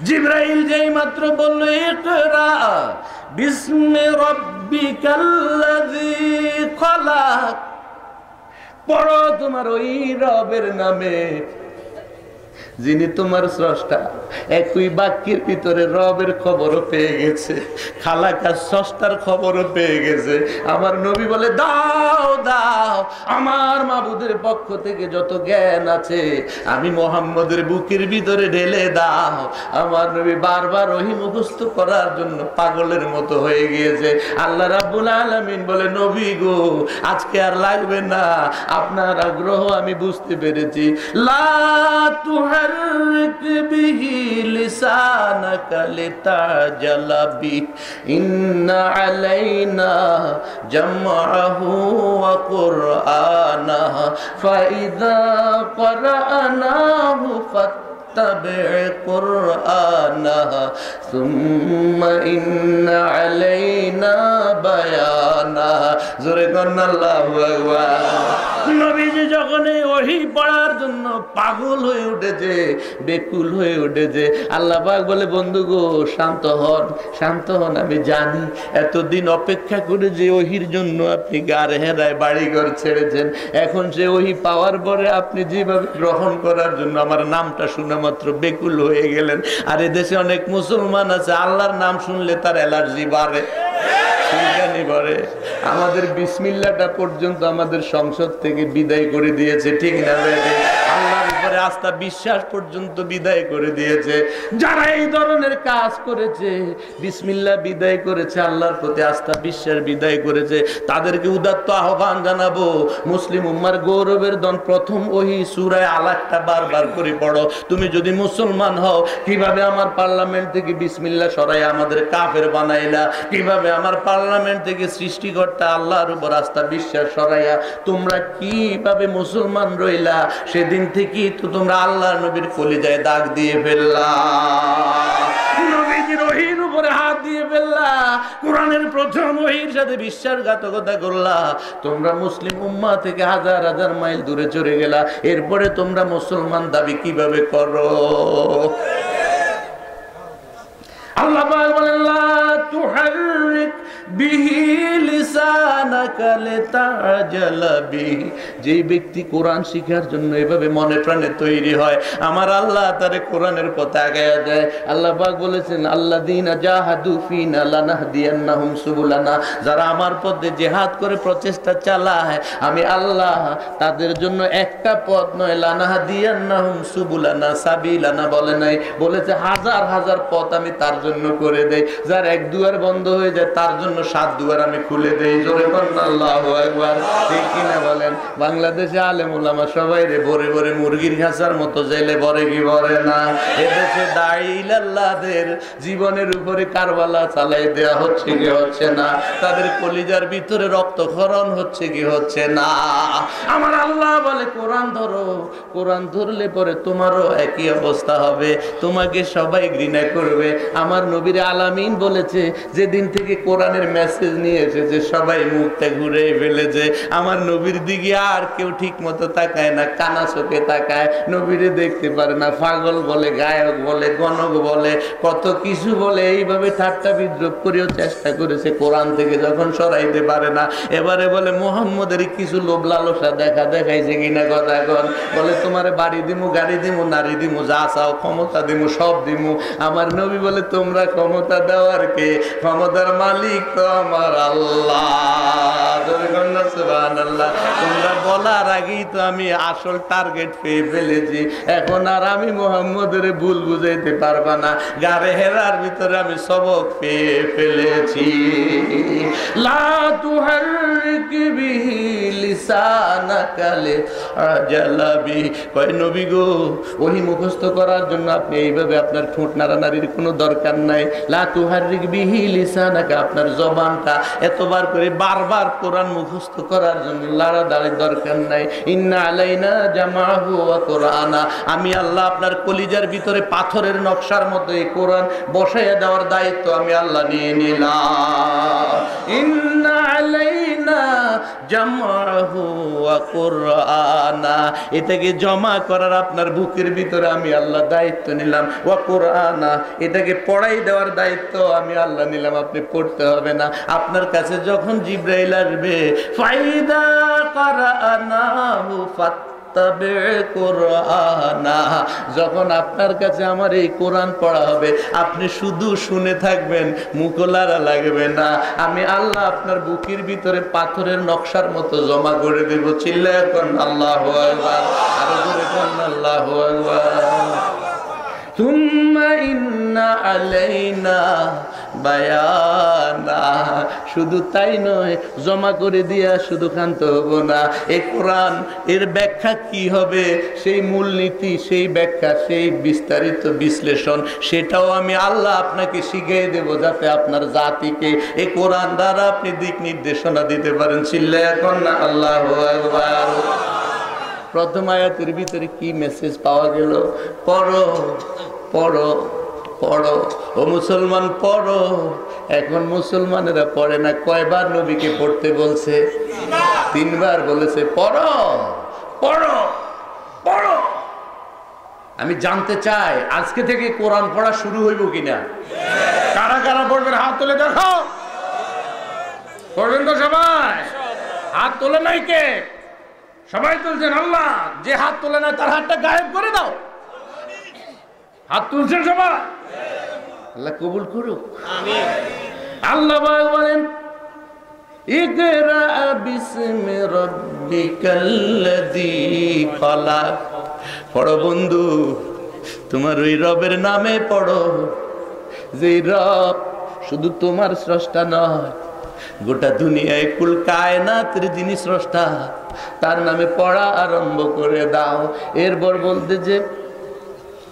S5: জিবরাইল যেই মাত্র বলল ইকরা বিসমি রাব্বিকাল্লাযী খালাক, পড়ো তোমার ওই রবের নামে যিনি তোমার স্রষ্টা। একই বাক্যের ভিতরে রবের খবরও পেয়ে গেছে, খালাকা স্রষ্টার খবরও পেয়ে গেছে। আমার নবী বলে দাও দাও, আমার মাবুদের পক্ষ থেকে যত জ্ঞান আছে আমি মুহাম্মদের বুকের ভিতরে ঢেলে দাও। আমার নবী বারবার ওহী মুখস্থ করার জন্য পাগলের মতো হয়ে গিয়েছে। আল্লাহ রাব্বুল আলামিন বলে নবী গো, আজকে আর লাগবে না, আপনার আগ্রহ আমি বুঝতে পেরেছি। লা তুহাররিক বিহি লিসানাকা লিতাজালা বি, ইন্না আলাইনা জামআহু ওয়া কুরআনাহু ফাইযা ক্বারানাহু ফাত্তাবি' কুরআনাহু সুম্মা ইন্না আলাইনা বায়ানাহু। জোরে কন্না আল্লাহু আকবার। নবীজি যখন এই ওহী পড়ার জন্য পাগল হয়ে উঠেছে, বেকুল হয়ে উঠেছে, আল্লাহ পাক বলে বন্ধু গো শান্ত হন, শান্ত হন। আমি জানি এতদিন অপেক্ষা করে যে ওহির জন্য আপনি গারে হেরায় বাড়িঘর ছেড়েছেন, এখন সে ওহী পাওয়ার পরে আপনি যেভাবে গ্রহণ করার জন্য আমার নামটা শুনে মাত্র বেকুল হয়ে গেলেন। আর এদেশে অনেক মুসলমান আছে আল্লাহর নাম শুনলে তার অ্যালার্জি বাড়ে, আমাদের বিসমিল্লাহটা পর্যন্ত আমাদের সংসদ থেকে বিদায় করে দিয়েছে, ঠিক না? আল্লাহর উপরে সবাইরে আস্থা বিশ্বাস পর্যন্ত বিদায় করে দিয়েছে। যারা এই ধরনের কাজ করেছে, বিসমিল্লাহ বিদায় করেছে, আল্লাহর প্রতি আস্থা বিশ্বাস বিদায় করেছে, তাদেরকে উদাত্ত আহ্বান জানাবো, মুসলিম উম্মার গৌরবের দন প্রথম ওহী সূরা আলাকটা বারবার করে পড়ো। তুমি যদি মুসলমান হও, কিভাবে আমার পার্লামেন্ট থেকে বিসমিল্লাহ সরাই আমাদের কাফের বানাইলা, কিভাবে আমার পার্লামেন্ট থেকে সৃষ্টিকর্তা আল্লাহর উপর আস্থা বিশ্বাস সরাইয়া তোমরা কিভাবে মুসলমান রইলা, সেদিন থেকেই তো তোমরা আল্লাহর নবীর কলিজায় দাগ দিয়ে ফেললা, নবীজির ওহীর উপরে হাত দিয়ে ফেললা, কোরআনের প্রথম ওহীর সাথে বিশ্বাসঘাতকতা করলা, তোমরা মুসলিম উম্মাহ থেকে হাজার হাজার মাইল দূরে চলে গেলা, এরপরে তোমরা মুসলমান দাবি কিভাবে করো? আল্লাহ পাক বলেন লা তুহাররিক বিহি লিসানাকা লিতাজালা বিহি। যেই ব্যক্তি কোরআন শিখার জন্য এভাবে মনে প্রাণে তৈরি হয়, আমার আল্লাহ তারে কোরআনের পথে আগায়া দেয়। আল্লাহ পাক বলেছেন আল্লাযীনা জাহাদু ফিনা লানাহদিয়ান্নাহুম সুবুলানা, যারা আমার পথে জিহাদ করে প্রচেষ্টা চালায়, আমি আল্লাহ তাদের জন্য একটা পথ নয়, লানাহদিয়ান্নাহুম সুবুলানা সাবিলানা বলে নাই, বলেছে হাজার হাজার পথ আমি তার জন্য করে দেই। যার এক দুয়ার বন্ধ হয়ে যায় তার জন্য 7 দুয়ার আমি খুলে দেই। জোরে বলেন আল্লাহু আকবার। ঠিক কিনা বলেন? বাংলাদেশে আলেম ওলামা সবাই রে ভরে ভরে মুরগির ঘাসার মতো জেলে ভরে কি ভরে না? এদেশে দাঈ ইলাল্লাহদের জীবনের উপরে কারবালা চালাই দেয়া হচ্ছে কি হচ্ছে না? তাদের কলিজার ভিতরে রক্তক্ষরণ হচ্ছে কি হচ্ছে না? আমার আল্লাহ বলে কোরআন ধরো, কোরআন ধরলে পরে তোমারও একই অবস্থা হবে, তোমাকে সবাই ঘৃণা করবে। আমার নবীর আলামিন বলেছে যেদিন থেকে কোরআনের মেসেজ নিয়ে এসেছে সবাই মুখটা ঘুরে ফেলেছে, আমার নবীর দিকে আর কেউ ঠিক মতো তাকায় না, কানা চোখে তাকায়, নবীরে দেখতে পারে না, পাগল বলে, গায়ক বলে, গণক বলে, কত কিছু বলে, এইভাবে ঠাট্টা বিদ্রুপ করেও চেষ্টা করেছে, কোরআন থেকে যখন সরাইতে পারে না, এবারে বলে মুহাম্মদের কিছু লোভ লালসা দেখাইছে কিনা কথা এখন বলে তোমারে বাড়ি দিমু, গাড়ি দিমু, নারী দিমু, যা চাও ক্ষমতা দিমু, সব দিমু। আমার নবী বলে তোমরা ক্ষমতা দেওয়ার কে? ক্ষমতার মালিক তো আমার আল্লাহ। সুবহানাল্লাহ। তোমরা বলার আগেই তো আমি আসল টার্গেট পেয়ে ফেলেছি, এখন আর আমি মুহাম্মদের ভুল বুঝাইতে পারবা না, গারে হেরার ভিতরে আমি সবক পেয়ে ফেলেছি। লা তুহাররিক বিহি লিসানাকা লিতাজালা বিহি। কয় নবী গো, ওহী মুখস্থ করার জন্য আপনি এইভাবে আপনার ঠোঁট নাড়ানাড়ির কোনো দরকার নাই। লা তুহাররিক বিহি লিসানাকা, আপনার জবানটা এতবার করে বারবার কোরআন মুখস্থ করার জন্য লাড়াদাড়ির দরকার নাই। ইন্না আলাইনা জামাহু ওয়া কুরআনা, আমি আল্লাহ আপনার কলিজার ভিতরে পাথরের নকশার মতো এই কোরআন বসাইয়া দেওয়ার দায়িত্ব আমি আল্লাহ নিয়ে নিলাম। ইন্না আলাইনা জামাহু ওয়া কুরআনা, এটাকে জমা করার আপনার বুকের ভিতরে আমি আল্লাহ দায়িত্ব নিলাম। ওয়া কুরআনা, এটাকে পড়াই দেওয়ার দায়িত্ব আমি আল্লাহ নিলাম, আপনি পড়তে হবে না। আপনার কাছে যখন জিবরাইল আসবে, ফাইদা কারানাহু ফাত্তাবি' কুরআনা, যখন আপনার কাছে আমার এই কোরআন পড়া হবে আপনি শুধু শুনে থাকবেন, মুখলারা লাগবে না, আমি আল্লাহ আপনার বুকের ভিতরে পাথরের নকশার মতো জমা করে দেব। চিল্লায়া কোন আল্লাহু আকবার, আরো জোরে কোন আল্লাহু আকবার। সুম্মা ইন্না আলাইনা বায়ানা, শুধু তাই নয়, জমা করে দিয়া শুধু ক্ষান্ত হব না, এই কোরআন এর ব্যাখ্যা কি হবে, সেই মূলনীতি, সেই ব্যাখ্যা, সেই বিস্তারিত বিশ্লেষণ, সেটাও আমি আল্লাহ আপনাকে শিখিয়ে দেব, যাতে আপনার জাতিকে এই কোরআন দ্বারা আপনি দিক নির্দেশনা দিতে পারেন। চিল্লায়া এখন না আল্লাহু আকবার। প্রথম আয়াতের ভিতরে কি মেসেজ পাওয়া গেল? পড়ো পড়ো পড়ো, ও মুসলমান পড়ো। এখন মুসলমানেরা পড়ে না। কয়বার নবীকে পড়তে বলছে? 3 বার বলেছে পড়ো পড়ো পড়ো। আমি জানতে চাই আজকে থেকে কোরআন পড়া শুরু হইব কিনা? কারা কারা পড়বেন হাত তুলে দেখো। পড়বেন তো সবাই? হাত তোলে নাই কে? সবাই তুলছেন। আল্লাহ যে হাত তোলে না তার হাতটা গায়েব করে দাও। হাত তুলছেন সবাই? আল্লাহ কবুল করুক, আমিন। আল্লাহ বলেন ইকরা বিসমি রাব্বিকাল্লাযী খালাক পড়ো বন্ধু, তোমার ওই রবের নামে পড়ো, যে রব শুধু তোমার স্রষ্টা নয়, গোটা দুনিয়ায় কুল কায়নাতের যিনি স্রষ্টা, তার নামে পড়া আরম্ভ করে দাও। এরপর বলতে যে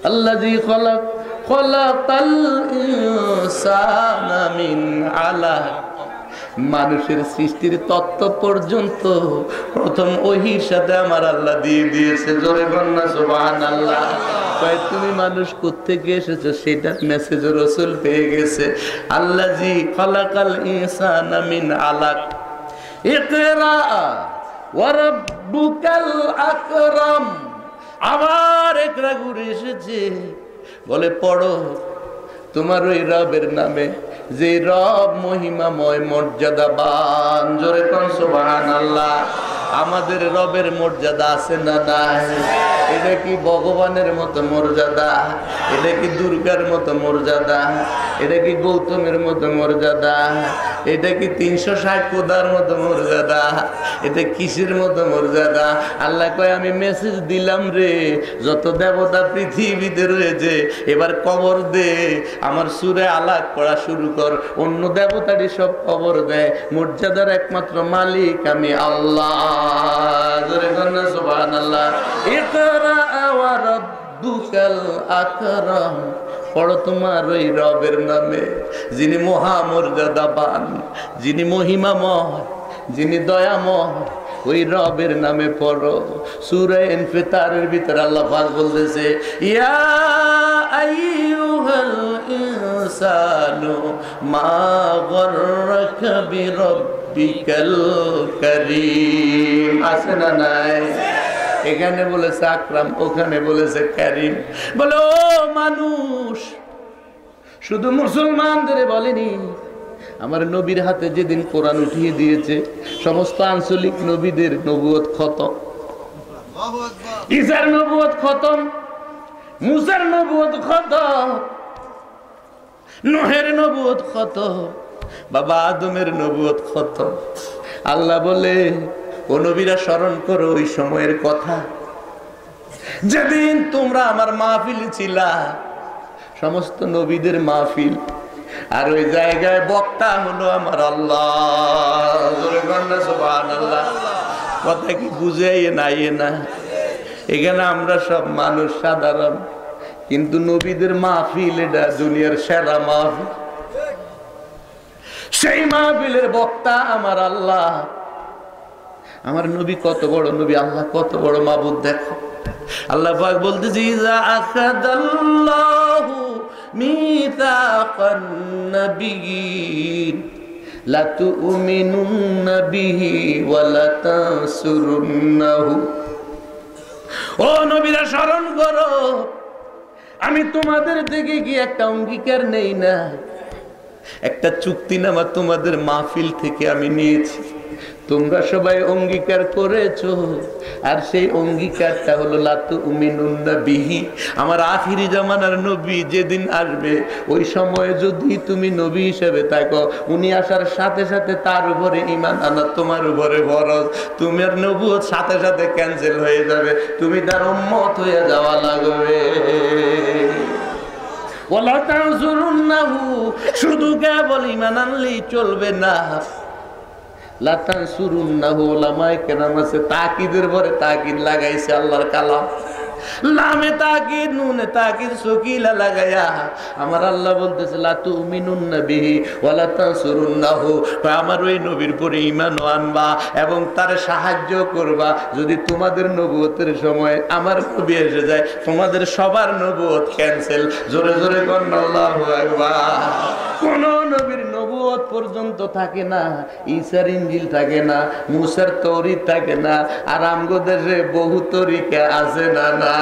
S5: আল্লাযী খলাকাল ইনসানা মিন আলাক, মানুষের সৃষ্টির তত্ত্ব পর্যন্ত প্রথম ওহীর সাথে আমার আল্লাহ দিয়ে দিয়েছে। জোরে বন্না সুবহানাল্লাহ। কয় তুমি মানুষ কোত্থেকে এসেছো সেটার মেসেজ রাসূল পেয়ে গেছে। আল্লাযী খলাকাল ইনসানা মিন আলাক, ইকরা ওয়া রাব্বুকাল আকরাম। আবার একরা ঘুরে এসেছে, বলে পড়ো তোমার ওই রবের নামে, যে রব মহিমাময় মর্যাদাবান। জোরে কোন সুবহানাল্লাহ। আমাদের রবের মর্যাদা আছে না নাই? এটা কি ভগবানের মতো মর্যাদা? এটা কি দুর্গার মতো মর্যাদা? এটা কি গৌতমের মতো মর্যাদা? এটা কি 360 খোদার মতো মর্যাদা? এটা কিসের মতো মর্যাদা? আল্লাহ কয় আমি মেসেজ দিলাম রে, যত দেবতা পৃথিবীতে রয়েছে এবার কবর দে, আমার সূরা আলাক পড়া শুরু কর। অন্য দেবতারই সব কবর দেয়, মর্যাদার একমাত্র মালিক আমি আল্লাহ। জোরে বলেন সুবহানাল্লাহ। ইকরা ওয়া রাব্বুকাল আকরাম, পড়ো তোমার ওই রবের নামে, যিনি মহামর্যাদাবান, যিনি মহিমাময়, যিনি দয়াময়, ওই রবের নামে পড়ো। সূরা ইনফিতারের ভিতর আল্লাহ পাক বলতেছে ইয়া আইয়ুহাল ইনসানু মা গররাকা বিরাব্বিকাল কারীম। আছে না নাই? এখানে বলেছে আকরাম, ওখানে বলেছে কারীম। বলো মানুষ, শুধু মুসলমানদের বলেনি, আমার নবীর হাতে যেদিন কোরআন উঠিয়ে দিয়েছে সমস্ত আঞ্চলিক নবীদের নবুয়ত খতম। ঈসার নবুয়ত খতম, মুসার নবুয়ত খতম, নূহের নবুয়ত খতম, বাবা আদমের নবুয়ত খতম। আল্লাহ বলে ও নবীরা স্মরণ করো ওই সময়ের কথা, যেদিন তোমরা আমার মাহফিলে ছিলা, সমস্ত নবীদের মাহফিল, আর ওই জায়গায় বক্তা হলো আমার আল্লাহ। সুবহানাল্লাহ। কথা কি বুঝে না? এখানে আমরা সব মানুষ সাধারণ, কিন্তু নবীদের মাহফিল এটা দুনিয়ার সেরা মাহফিল। সেই মাহফিলের বক্তা আমার আল্লাহ। আমার নবী কত বড় নবী, আল্লাহ কত বড় মাবুদ। দেখো আল্লাহ পাক বলতেছে ইযা আখাদাল্লাহু মিসাকান নাবিয়্যিন লা তুমিনুন্না বিহি ওয়া লা তানসুরুন্নাহু। ও নবীরা স্মরণ করো, আমি তোমাদের থেকে কি একটা অঙ্গীকার নেই না, একটা চুক্তিনামা তোমাদের মাহফিল থেকে আমি নিয়েছি, তোমরা সবাই অঙ্গীকার করেছো। আর সেই অঙ্গীকারটা হলো লা তুমিনুন্না বিহি, আমার আখিরি জামানার নবী যেদিন আসবে ওই সময়ে যদি তুমি নবী হিসেবে থাকো, উনি আসার সাথে সাথে তার উপরে ঈমান আনা তোমার উপরে ফরজ। তোমার নবুয়ত সাথে সাথে ক্যান্সেল হয়ে যাবে, তুমি তার উম্মত হয়ে যাওয়া লাগবে। ওয়ালা তানসুরুন্নাহু, শুধু কেবল ঈমান আনলেই চলবে না, লা তানসুরুন্নাহু। ওলামায়ে কেরাম আছে তাকিদের পরে তাকিদ লাগাইছে আল্লাহর কালাম, লামে তাকিদ নুনে তাকিদ সকিলা লাগায়া আমার আল্লাহ বলতেছে লা তুমিনুন্না বিহি ওয়া লা তানসুরুন্নাহু, আমার ওই নবীর পরে ঈমান আনবা এবং তারে সাহায্য করবা। যদি তোমাদের নবুয়তের সময় আমার নবী এসে যায়, তোমাদের সবার নবুয়ত ক্যান্সেল। জোরে জোরে কোন আল্লাহু আকবার। কোন নবীর নবুয়ত পর্যন্ত থাকে না, ঈসার ইনজিল থাকে না, মুসার তৌরাত থাকে না, আর আমগো দেশে বহু তরিকা আছে না না?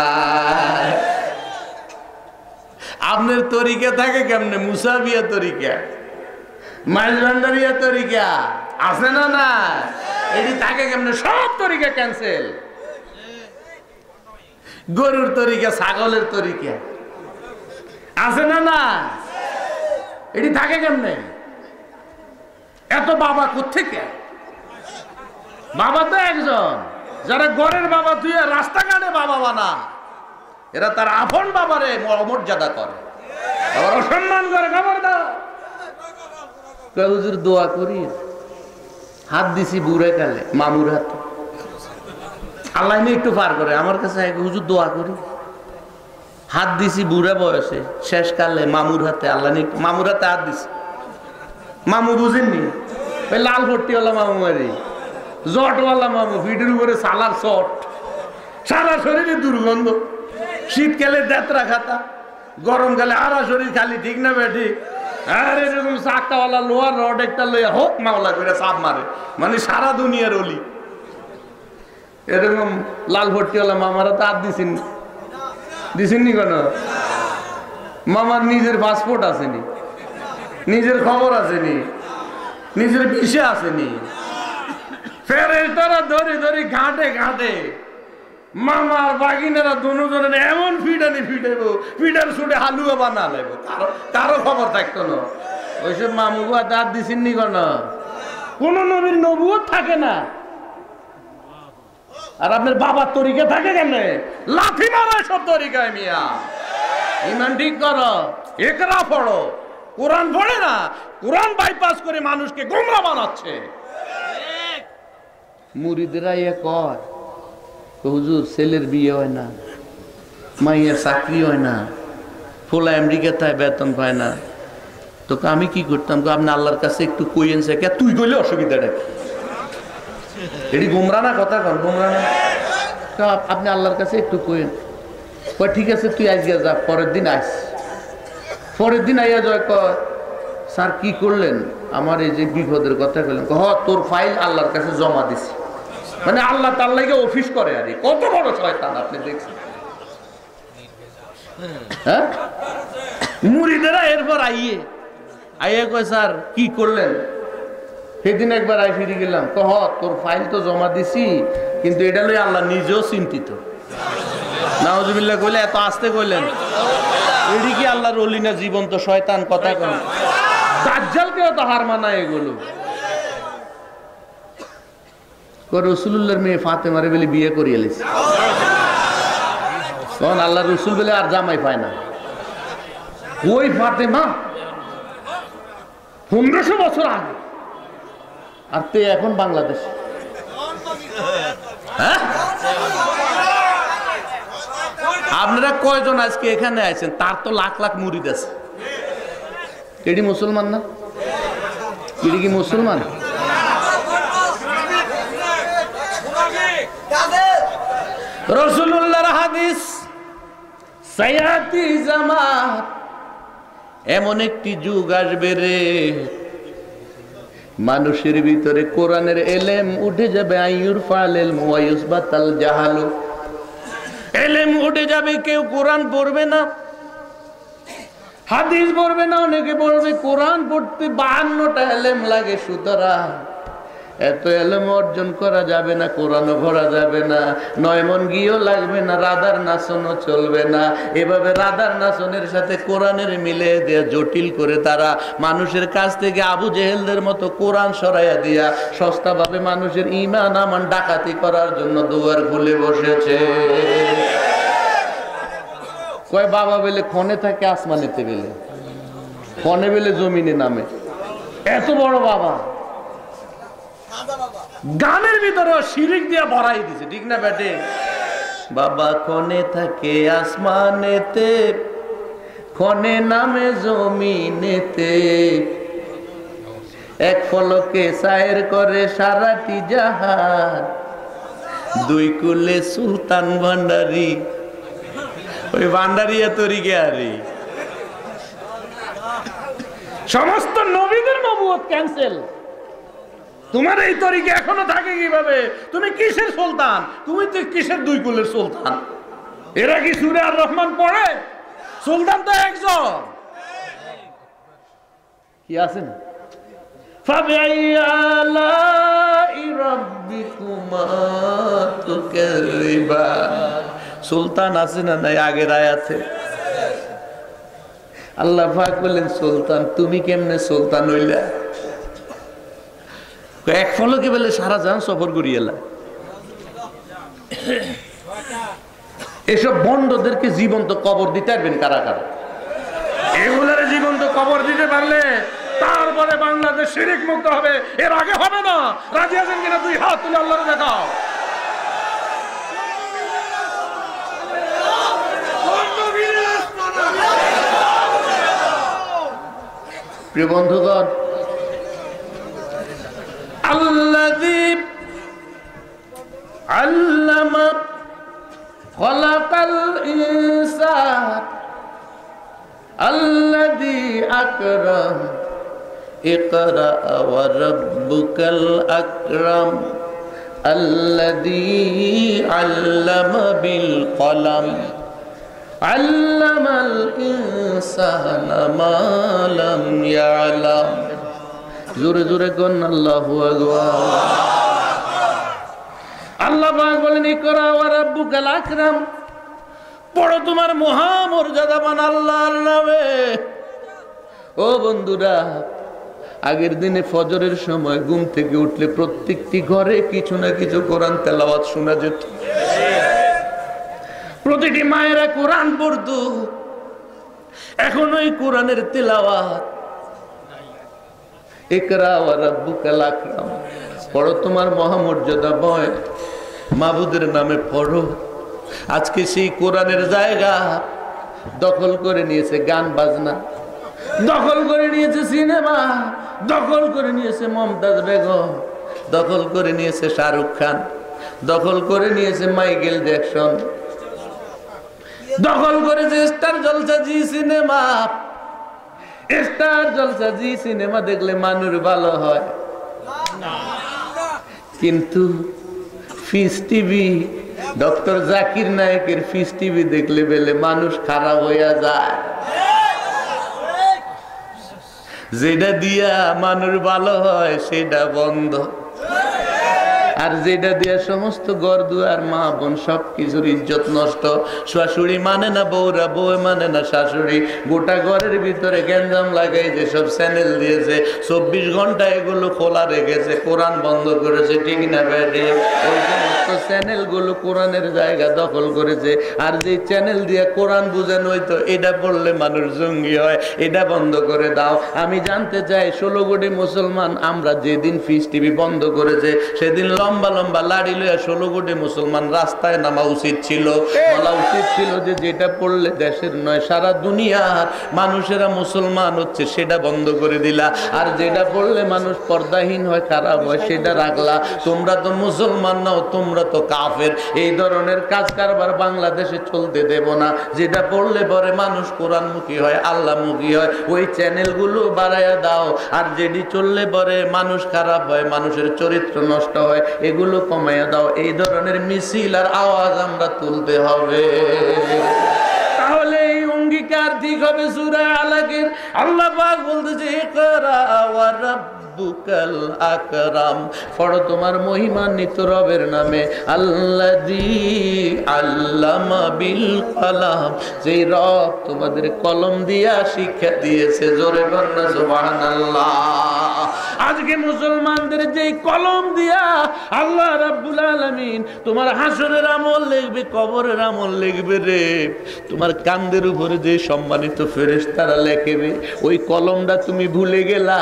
S5: আপনার তরিকা থাকে কেমনে? মুসাবিয়া তরিকা, মাইজভান্ডারিয়া তরিকা আছে না না? এটি থাকে কেমনে? সব তরিকা ক্যান্সেল। গরুর তরিকা, ছাগলের তরিকা আছে না না? এটি থাকে কেমনে? এত বাবা কোত্থেকে? বাবা তো একজন, যারা ঘরের বাবা তুই রাস্তাঘাটে বাবা বানা, এরা তার আপন বাবারে অমর্যাদা করে, আবার অসম্মান করে। খবরদার, হুজুর দোয়া করি, হাত দিছি বুড়ে কালে মামুর হাতে, আল্লাহ নিয়ে একটু পার করে আমার কাছে, হুজুর দোয়া করি, হাত দিছি বুড়া বয়সে শেষ কালে মামুর হাতে, আল্লাহ নিয়ে মামুর হাতে হাত দিছি। মামু বুঝেননি, ওই লাল ভর্তিওয়ালা মামু মারি, জটওয়ালা মামু, ভিডিওর উপরে সালার শট, সারা শরীরে দুর্গন্ধ, শীতকালে দেতরা খাতা, গরমকালে আরা শরীর খালি, ঠিক না বেঠি? আর এরকম চাকাওয়ালা লোহার রড একটা লইয়া হোক মাওলা করে চাপ মারে, মানে সারা দুনিয়ার অলি। এরকম লাল ভর্তিওয়ালা মামারা তো আর দিছেননি কেন? মামার নিজের পাসপোর্ট আসেনি, নিজের খবর আসেনি, নিজের বিষয় আসেনি, ফেরেশতারা ধরে ধরে ঘাটে ঘাটে মামার বাগিনারা দুজনের এমন ফিটানি ফিটাইব, ফিটার ছুটে হালুয়া বানা লাগবো, কারো খবর থাকতো না। ওইসব মামুয়া দাঁত দিছেননি কেন? কোন নবীর নবুয়ত থাকে না, আর আপনার বাবার তরিকা থাকে কেন? লাথি মারা সব তরিকায় মিয়া। ইমান ঠিক করো, একরা পড়ো, কোরআন পড়ে না, কোরআন বাইপাস করে মানুষকে গোমরা বানাচ্ছে। মুরিদরা ইয়ে কয়, হুজুর ছেলের বিয়ে হয় না, মাইয়ের চাকরি হয় না, ফোলা আমেরিকা তাই বেতন পায় না, তো আমি কি করতাম? আপনি আল্লাহর কাছে একটু কইয়েন, সে কে তুই কইলে অসুবিধাটা কি? এটি গোমরা না কথা কন, গোমরা না? আপনি আল্লাহর কাছে একটু কইেন। ঠিক আছে তুই আজকে যা, পরের দিন আইস। পরের দিন আইয়া যায়, কয় স্যার কি করলেন? আমার এই যে বিপদের কথা কইলেন। তোর ফাইল আল্লাহর কাছে জমা দিছি। মানে আল্লাহ তার লাগে অফিস করে, আর কত বড় শয়তান আপনি দেখছেন। হ্যাঁ, মুরিদেরা এরপর আইয়ে কয় স্যার কি করলেন? সেদিন একবার আই ফিরে গেলাম, তোর ফাইল তো জমা দিছি, কিন্তু এটা লই আল্লাহ নিজেও চিন্তিত। নাউজুবিল্লাহ কইলে এত আস্তে কইলেন, এটি কি আল্লাহর ওলি না জীবন্ত শয়তান? কথা কন, দাজ্জালকেও তো হার মানায় এগুলো। রাসূলুল্লাহর মেয়ে ফাতেমারে বলে বিয়ে করিয়ে লিছে, তখন আল্লাহ রসুল বলে আর জামাই পায় না। ওই ফাতেমা 1500 বছর আগে, আর তে এখন বাংলাদেশ। আপনারা কয়জন আজকে এখানে আছেন? তার তো লাখ লাখ মুরিদ আছে। এটি মুসলমান না? এটি কি মুসলমান? রাসূলুল্লাহর হাদিস, সায়াতি জামাত, এমন একটি যুগ আসবে রে, মানুষের ভিতরে কোরআনের এলেম উঠে যাবে, আইয়ুর ফালেল মুয়ায়ুসবাতাল জাহালু, এলেম উঠে যাবে, কেউ কোরআন পড়বে না, হাদিস পড়বে না। অনেকে বলবে কোরআন পড়তে 52টা এলেম লাগে, সুতরাং এত এলেম অর্জন করা যাবে না, কোরআনও ভরা যাবে না, 9 মন গিয়েও লাগবে না, রাধার নাচনও চলবে না। এভাবে রাধার নাচনের সাথে কোরআনের মিলে দেয়া জটিল করে তারা মানুষের কাছ থেকে আবু জেহেলদের মতো কোরআন সরাইয়া দিয়া সস্তাভাবে মানুষের ঈমান আমান ডাকাতি করার জন্য দুয়ার খুলে বসেছে। কয় বাবা বেলে ক্ষণে থাকে, আসমানেতে বেলে, ক্ষণে বেলে জমিনে নামে। এত বড় বাবা গানের ভিতরে শিরিক দিয়া ভরাই দিছে, ঠিক না বেটে? বাবা ক্ষণে থাকে আসমানেতে, ক্ষণে নামে জমিনেতে, এক ফলকে সায়ের করে সারাটি জাহান, 2 কুলে সুলতান ভান্ডারি। ওই ভান্ডারিয়া তরিকে আরে সমস্ত নবীদের নবুয়ত ক্যান্সেল। তোমার এই তরিকা এখনো থাকে কিভাবে? তুমি কিসের সুলতান? তুমি তো কিসের 2 কুলের সুলতান? এরা কি সূরা আর রহমান পড়ে? সুলতান তো একজন। কি আছেন? ফাবিআই আলাই রাব্বিকুমা তুকাযিবান। সুলতান আছে না নাই? আগের আয়াতে আল্লাহ পাক বলেন সুলতান, তুমি কেমনে সুলতান হইলা? এক ফলকে বলে সারা জান সফর করিয়েলা। এসব বন্ডদেরকে জীবন্ত কবর দিতে পারবেন কারা কারা? এগুলার জীবন্ত কবর দিতে পারলে তারপরে বাংলাদেশ শিরক মুক্ত হবে, এর আগে হবে না। রাজি আছেন কিনা? দুই হাত তুলে আল্লাহর দেখাও। প্রিয় বন্ধুগণ, আল্লাযী আল্লামা খালাকাল ইনসান আল্লাযী আকরাম ইকরা ওয়া রাব্বুকাল আকরাম আল্লাযী আল্লামা বিল কলম আল্লামাল ইনসানা মা লাম ইয়ালাম। জোরে জোরে কোন আল্লাহু আকবার। আল্লাহ পাক বলেন ইকরা ওয়া রাব্বুকাল আকরাম, পড়ো তোমার মহামর্যাদাবান আল্লাহর নামে। ও বন্ধুরা, আগের দিনে ফজরের সময় ঘুম থেকে উঠলে প্রত্যেকটি ঘরে কিছু না কিছু কোরআন তেলাওয়াত শোনা যেত। প্রতিটি মায়েরা কোরআন পড়তো। এখন ওই কোরআনের তেলাওয়াত। ইকরা ওয়া রাব্বুকাল আকরাম, পড়ো তোমার মহামর্যাদা বয় মাবুদের নামে পড়ো। আজকে সেই কোরআনের জায়গা দখল করে নিয়েছে গান বাজনা, দখল করে নিয়েছে সিনেমা, দখল করে নিয়েছে মমতাজ বেগম, দখল করে নিয়েছে শাহরুখ খান, দখল করে নিয়েছে মাইকেল জ্যাকসন, দখল করেছে স্টার জলসা জি সিনেমা। স্টার জলসা জি সিনেমা দেখলে মানুষ ভালো হয়, কিন্তু ফিস টিভি, ডক্টর জাকির নায়েকের ফিস টিভি দেখলে বেলে মানুষ খারাপ হইয়া যায়। যেটা দিয়া মানুষ ভালো হয় সেটা বন্ধ, আর যেটা দিয়ে সমস্ত ঘর দুয়ার মা বোন সবকিছুর ইজ্জত নষ্ট। শাশুড়ি মানে না বউরা, বউ মানে না শাশুড়ি, গোটা ঘরের ভিতরে গ্যাঞ্জাম লাগাই যেসব চ্যানেল দিয়েছে 24 ঘন্টা এগুলো খোলা রেখেছে, কোরআন বন্ধ করেছে, ঠিক না ব্যাডি? ওই সমস্ত চ্যানেল গুলো কোরআনের জায়গা দখল করেছে। আর যে চ্যানেল দিয়ে কোরআন বুঝানো হইতো এটা পড়লে মানুষ জঙ্গি হয়, এটা বন্ধ করে দাও। আমি জানতে চাই 16 কোটি মুসলমান আমরা যেদিন ফিস টিভি বন্ধ করেছে সেদিন লম্বা লম্বা লাড়ি লইয়া 16 কোটি মুসলমান রাস্তায় নামা উচিত ছিল। বলা উচিত ছিল যে যেটা পড়লে দেশের নয় সারা দুনিয়ার মানুষেরা মুসলমান হচ্ছে সেটা বন্ধ করে দিলা, আর যেটা পড়লে মানুষ পর্দাহীন হয় খারাপ হয় সেটা রাখলা। তোমরা তো মুসলমান নাও, তোমরা তো কাফের। এই ধরনের কাজ কারবার বাংলাদেশে চলতে দেব না। যেটা পড়লে পরে মানুষ কোরআনমুখী হয়, আল্লাহমুখী হয়, ওই চ্যানেলগুলো বাড়াইয়া দাও। আর যেটি চললে পরে মানুষ খারাপ হয়, মানুষের চরিত্র নষ্ট হয়, এগুলো কমাইয়া দাও। এই ধরনের মিছিল আর আওয়াজ আমরা তুলতে হবে, তাহলে এই অঙ্গীকার ঠিক হবে। সূরা আলাকের আল্লাহ পাক বলতেছে ইকরা ওয়া রাব্বুকাল আকরাম, পড়ো তোমার মহিমান্বিত রবের নামে। আল্লাযী আল্লামা বিল কলম, যেই রব তোমাদের কলম দিয়া শিক্ষা দিয়েছে। জোরে বলনা সুবহানাল্লাহ। আজকে মুসলমানদের যেই কলম দিয়া আল্লাহ রাব্বুল আলামিন তোমার হাসরের আমল লিখবে, কবরের আমল লিখবে রে। তোমার কান্দের উপরে যে সম্মানিত ফেরেশতারা লেখবে, ওই কলমটা তুমি ভুলে গেলা।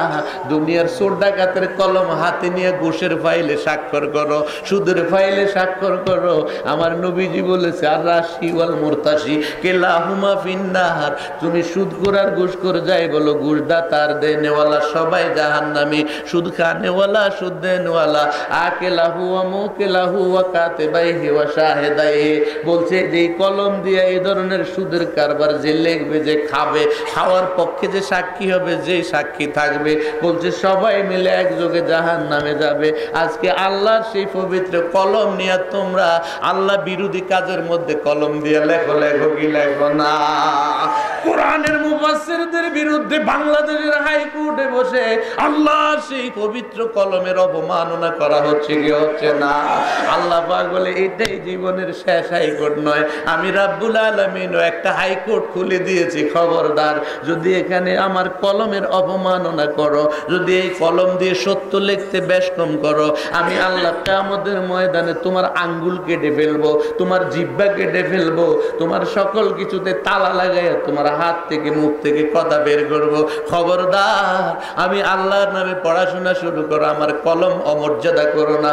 S5: দুনিয়ার চোর ডাকাতের কলম হাতে নিয়ে ঘুষের ফাইলে স্বাক্ষর করো, সুদের ফাইলে স্বাক্ষর করো। আমার নবীজি বলেছে আর রাশি ওয়াল মুরতাশি কেলাহুমা ফিন্নার। তুমি সুদ করার ঘুষ করে যাই বলো, ঘুষ দাতার দেনেওয়ালা সবাই জাহান্নামী। সুদ খানেওয়ালা, সুদ দেনওয়ালা, আকেলাহু ওয়া মুকেলাহু ওয়া কাতিবাইহি ওয়া শাহিদাইহি। বলছে যে কলম দিয়ে এই ধরনের সুদের কারবার যে লিখবে, যে খাবে, খাওয়ার পক্ষে যে সাক্ষী হবে, যে সাক্ষী থাকবে, বলছে সবাই মিলে একযোগে জাহান্নামে যাবে। আজকে আল্লাহর সেই পবিত্র কলম নিয়ে তোমরা আল্লাহ বিরোধী কাজের মধ্যে কলম দিয়ে লেখো, লেখো কি লেখো না? কোরআনের মুফাসসিরদের বিরুদ্ধে বাংলাদেশের হাইকোর্টে বসে আল্লাহর সেই পবিত্র কলমের অবমাননা করা হচ্ছে কি হচ্ছে না? আল্লাহ পাক বলে এটাই জীবনের শেষ হাইকোর্ট নয়, আমি রাব্বুল আলামিনও একটা হাইকোর্ট খুলে দিয়েছি। খবরদার, যদি এখানে আমার কলমের অবমাননা করো, যদি এই কলম দিয়ে সত্য লিখতে বেশকম করো, আমি আল্লাহ কিয়ামতের ময়দানে তোমার আঙ্গুল কেটে ফেলবো, তোমার জিহ্বা কেটে ফেলবো, তোমার সকল কিছুতে তালা লাগাইয়া তোমার হাত থেকে মুখ থেকে কথা বের করব। খবরদার, আমি আল্লাহর নামে পড়াশোনা শুরু করো, আমার কলম অমর্যাদা করো না।